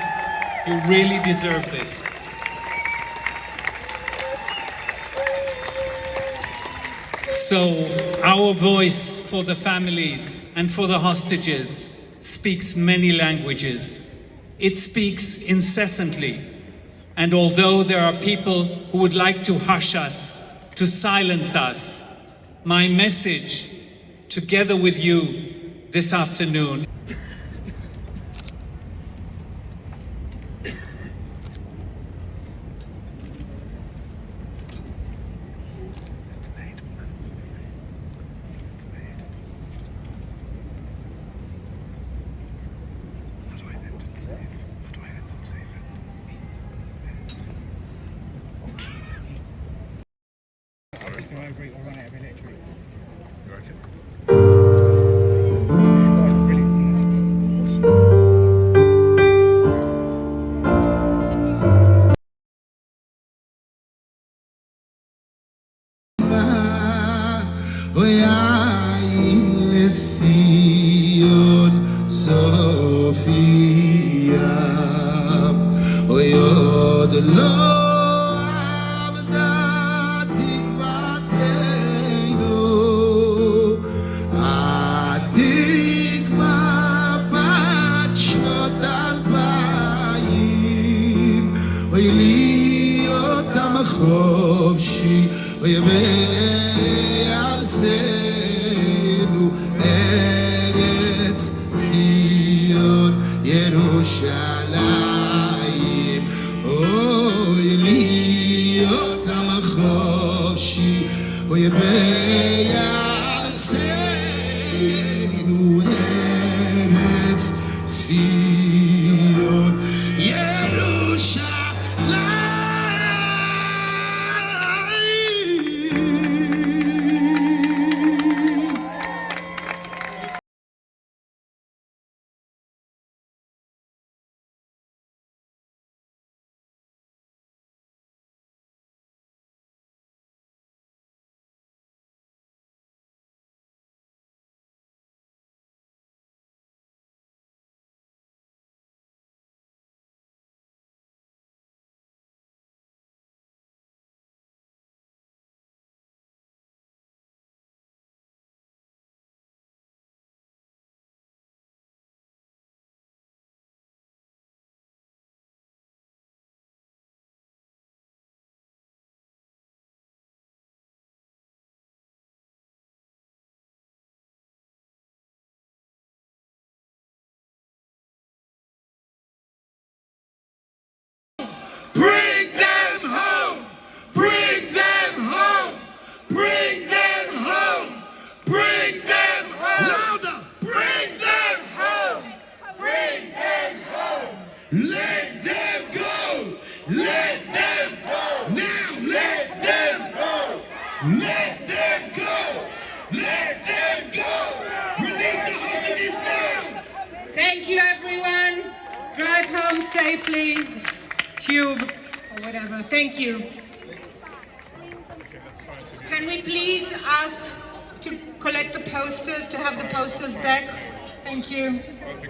you really deserve this. So our voice for the families and for the hostages speaks many languages. It speaks incessantly. And although there are people who would like to hush us, to silence us, my message, together with you this afternoon, safely, tube, or whatever. Thank you. Can we please ask to collect the posters, to have the posters back? Thank you. Where's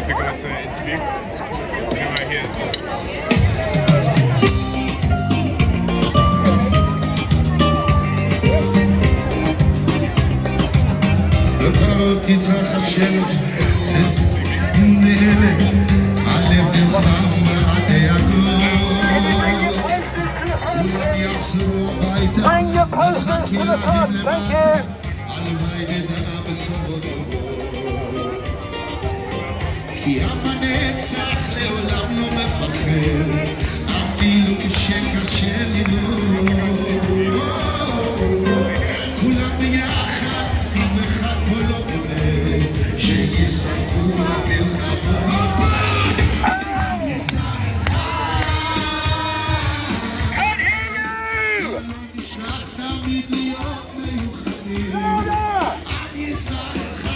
the guy to interview? Right here. תזרח השמש כי המנצח לעולם לא מפחד, אפילו כשקשה לנהוג. כולם ביחד, אף אחד פה לא בונה, שישרפו במלחמות. עם ישראל חי! לא נשכח תמיד להיות מיוחדים. עם ישראל חי!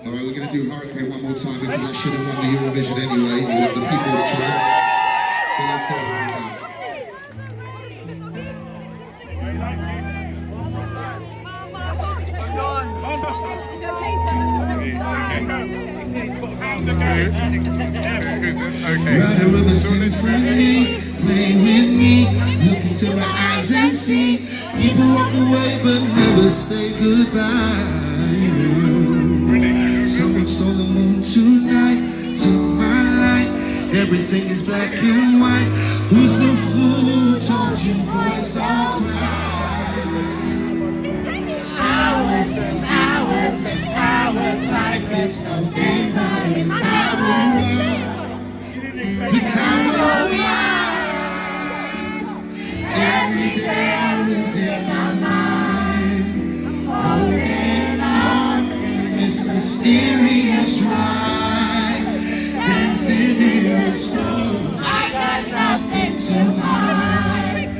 Alright, we're going to do Hurricane one more time because I should have won the Eurovision anyway. It was the people's choice. So let's do it one more time. Write a rubber symphony, play with me, look into my eyes and see. People walk away but never say goodbye. Someone stole the moon tonight, took my light. Everything is black and white. Who's the fool who told you boys don't cry? Hours and hours and hours, life is no game, but it's how we run. It's how we run. Every day I'm losing my mind, holding on. This mysterious ride, dancing in the storm. I got nothing to hide.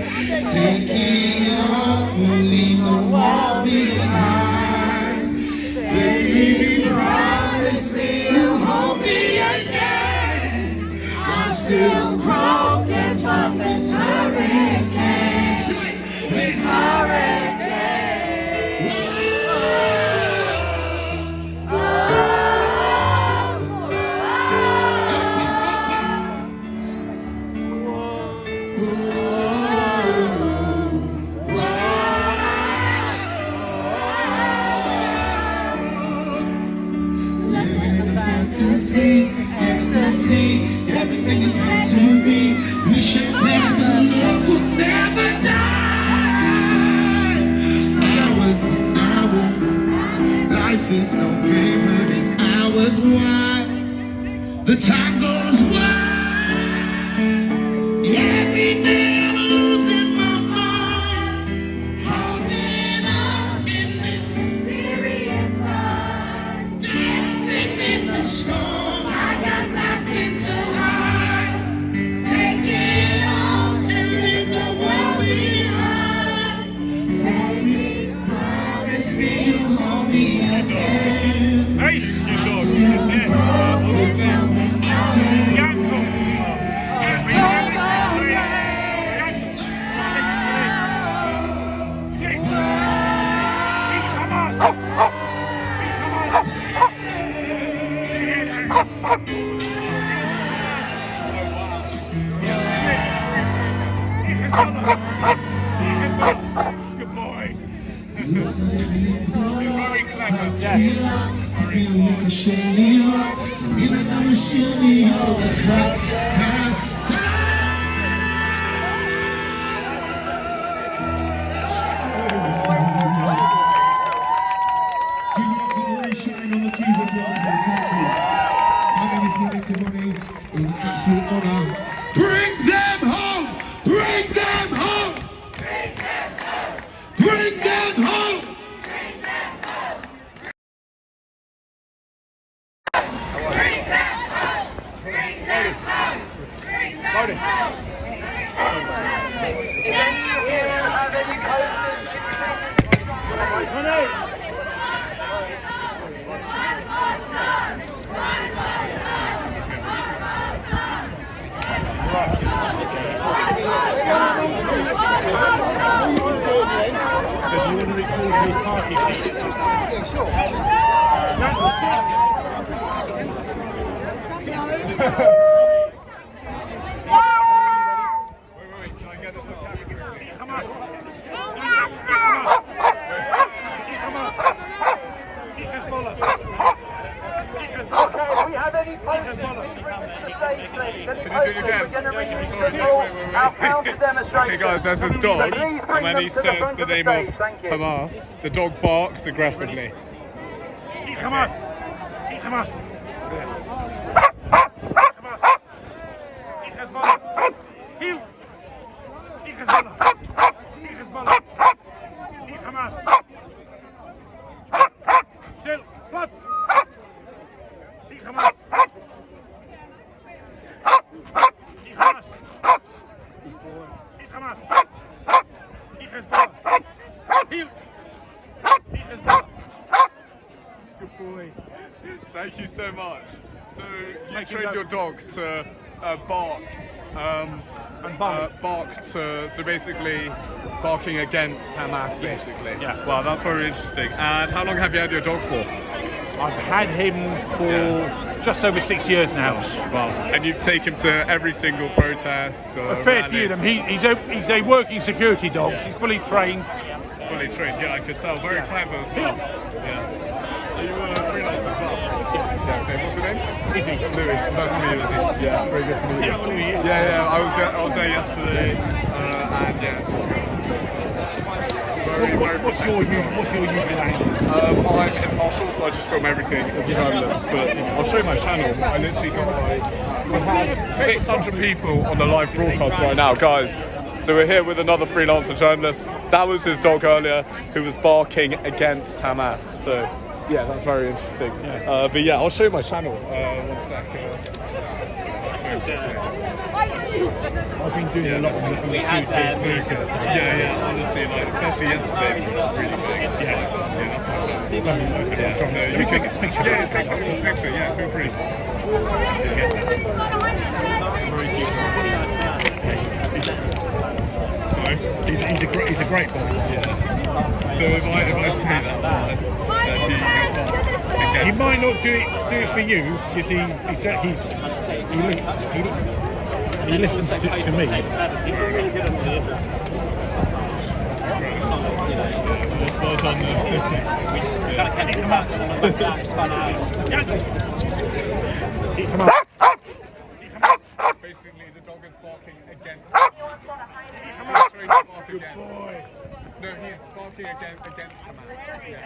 Take it all, we'll leave the wall behind. Baby, promise me you'll hold me again. I'm still broken from this hurricane. This hurricane. time goes by. Every day I'm losing my mind. Holding up in this mysterious light. Dancing in the storm, I got nothing to hide. Take it off and leave the world behind. Promise me you'll hold me again. Hey, you dog. Good boy. You're very clever. It was an absolute honour. Bring them home! Bring them home! Bring them home! Okay guys, there's this dog, and when he says the name of Hamas, the dog barks aggressively. Eat Hamas! Eat Hamas! Eat Hezbollah! Heal! Eat Hezbollah! Eat Hezbollah! Eat Hamas! Still! Butts! Eat Hamas! Eat Hamas! Eat Hamas! Eat Hezbollah! Heal! Eat Hezbollah! Good boy. Thank you so much. So you trained your dog to bark, so basically barking against Hamas, basically. Yeah. Wow, that's very interesting. And how long have you had your dog for? I've had him for just over 6 years now. Wow. And you've taken him to every single protest? Or A fair rally? few of them. He's a working security dog. Yeah. He's fully trained. Fully trained, yeah, I could tell. Very clever as well. Yeah. Are you a freelancer as well? Yeah, so what's your name? Izzy. Louis. Nice to meet you, Izzy. Yeah, very good to meet you. Yeah, I was there yesterday, and yeah, just What's your usual angle? I'm impartial, so I just film everything as a journalist. But I'll show you my channel. I literally got we have 600 people on the live broadcast right now, guys. So we're here with another freelancer journalist. That was his dog earlier, who was barking against Hamas. So yeah, that's very interesting. Yeah. But yeah, I'll show you my channel. 1 sec. I've been doing a lot of the yeah, honestly, like especially yesterday, it was really big. Yeah, that's my channel. Yeah, so you can take a picture. Yeah, take a picture. Yeah, feel free. He's a great boy. Yeah. So if I say that word, he might not do it for you because he listens to me. Well done, We just gotta get him out. Basically, the dog is barking against. Good boy. No, he's barking against Hamas. Yeah.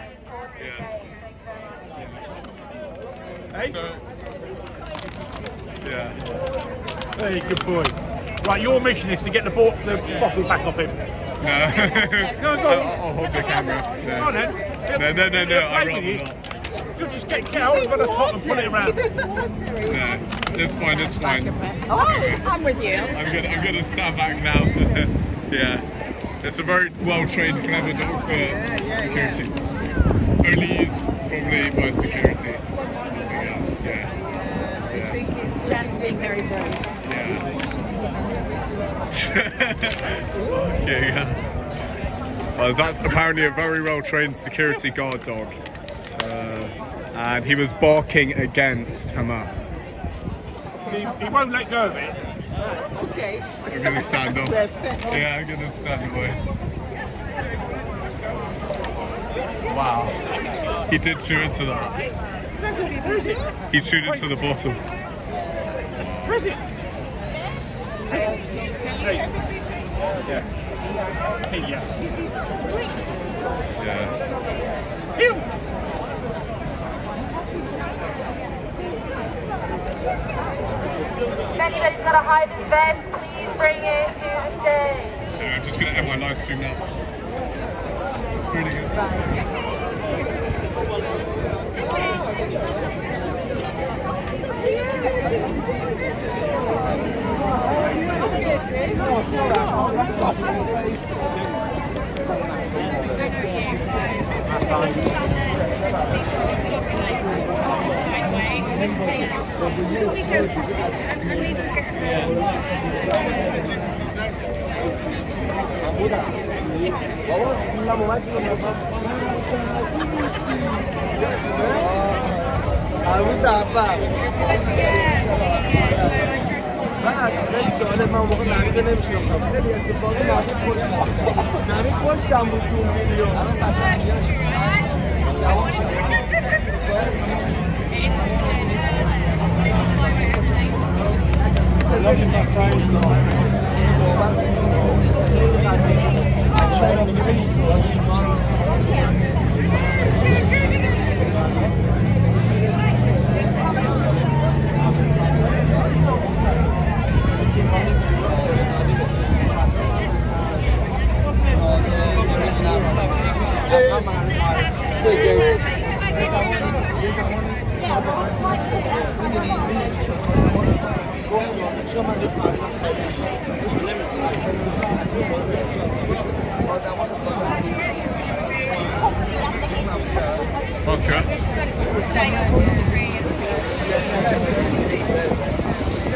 Hey? So, yeah. Hey, good boy. Right, your mission is to get the bottle back off him. No. No, go on. I'll hold the camera. No. Go on then. No, I'd rather not. You'll just get hold of it at the top and pull it around. No, it's fine. Oh, I'm with you. I'm gonna stand back now. Yeah. It's a very well-trained, clever dog for security. Only used probably by security. Nothing else, yeah. I think Jan's being very brave. Okay, yeah. Well, that's apparently a very well-trained security guard dog. And he was barking against Hamas. He won't let go of it. Okay. I'm going to stand up. Yeah, I'm going to stand away. Wow. He did chew into that. Where is it? He chewed into the bottom. Where is it? Hey. Yeah. Hey, yeah. Yeah. Ew. If anybody's got a hide his vest, please bring it to the stage. I'm just going to end my live stream now. It's really good. بعد خیلی جالب من اون موقع نوید رو نمیشناختم خیلی اتفاقی نوید پشتم بود تو اون ویدیو Oscar.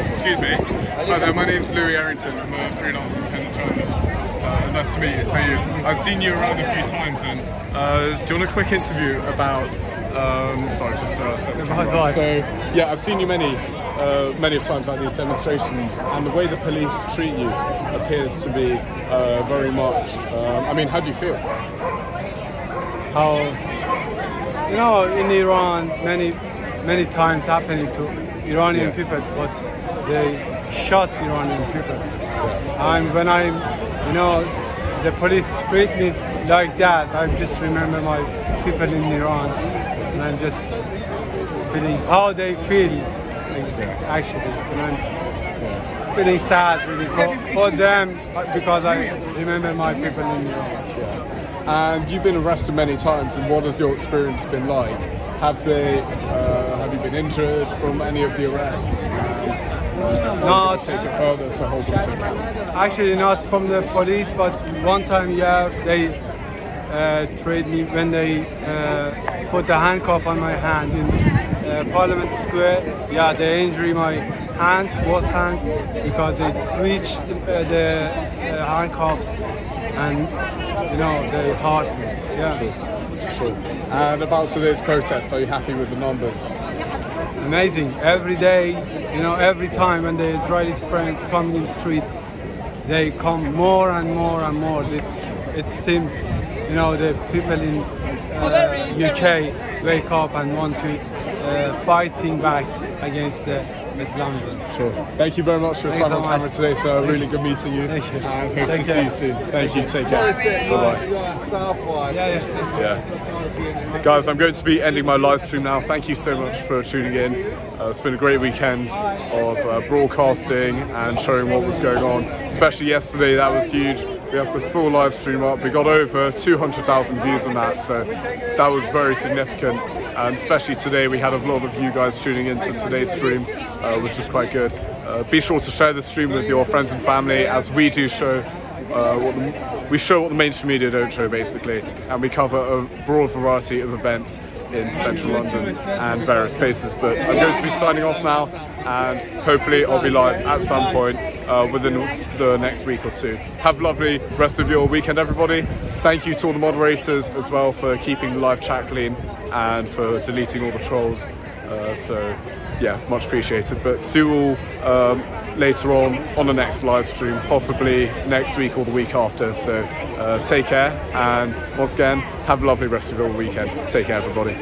Excuse me. Hi there, my name's Louis Arrington. I'm a freelance independent journalist. Nice to meet you. I've seen you around a few times, and do you want a quick interview about? Sorry, just a second. So yeah, I've seen you many of times at these demonstrations, and the way the police treat you appears to be very much. I mean, how do you feel? How, you know, in Iran, many times happening to Iranian people, but they shot Iranian people. And when the police treat me like that, I just remember my people in Iran, and I'm just feeling how they feel, actually. And I'm feeling sad really for them, because I remember my people in Iran. And you've been arrested many times, and what has your experience been like? Have you been injured from any of the arrests? Not take it further to hold them to account. Actually, not from the police, but one time, yeah, they treated me when they put the handcuff on my hand in Parliament Square. Yeah, they injured my hands, both hands, because they switched the handcuffs, and they hurt me. Yeah. Sure. And about today's protest, are you happy with the numbers? Amazing. Every day, every time when the Israeli friends come in the street, they come more and more and more. It seems, the people in UK wake up and want to fighting back. against Islamism. Sure. Thank you very much for your Thanks time so on much. camera today, sir. Really good meeting you. Thank you. And hope Take to see care. you soon. Thank you. Take care. Bye-bye. Yeah. Yeah. Guys, I'm going to be ending my live stream now. Thank you so much for tuning in. It's been a great weekend of broadcasting and showing what was going on. Especially yesterday, that was huge. We have the full live stream up. We got over 200,000 views on that, so that was very significant. And especially today, we had a lot of you guys tuning into today's stream, which is quite good. Be sure to share the stream with your friends and family, as we do show we show what the mainstream media don't show, basically, and we cover a broad variety of events in central London and various places. But I'm going to be signing off now, and hopefully I'll be live at some point within the next week or two. Have a lovely rest of your weekend, everybody. Thank you to all the moderators as well for keeping the live chat clean and for deleting all the trolls. So yeah, much appreciated. But see you all later on the next live stream, possibly next week or the week after. So take care, and once again, have a lovely rest of your weekend. Take care, everybody.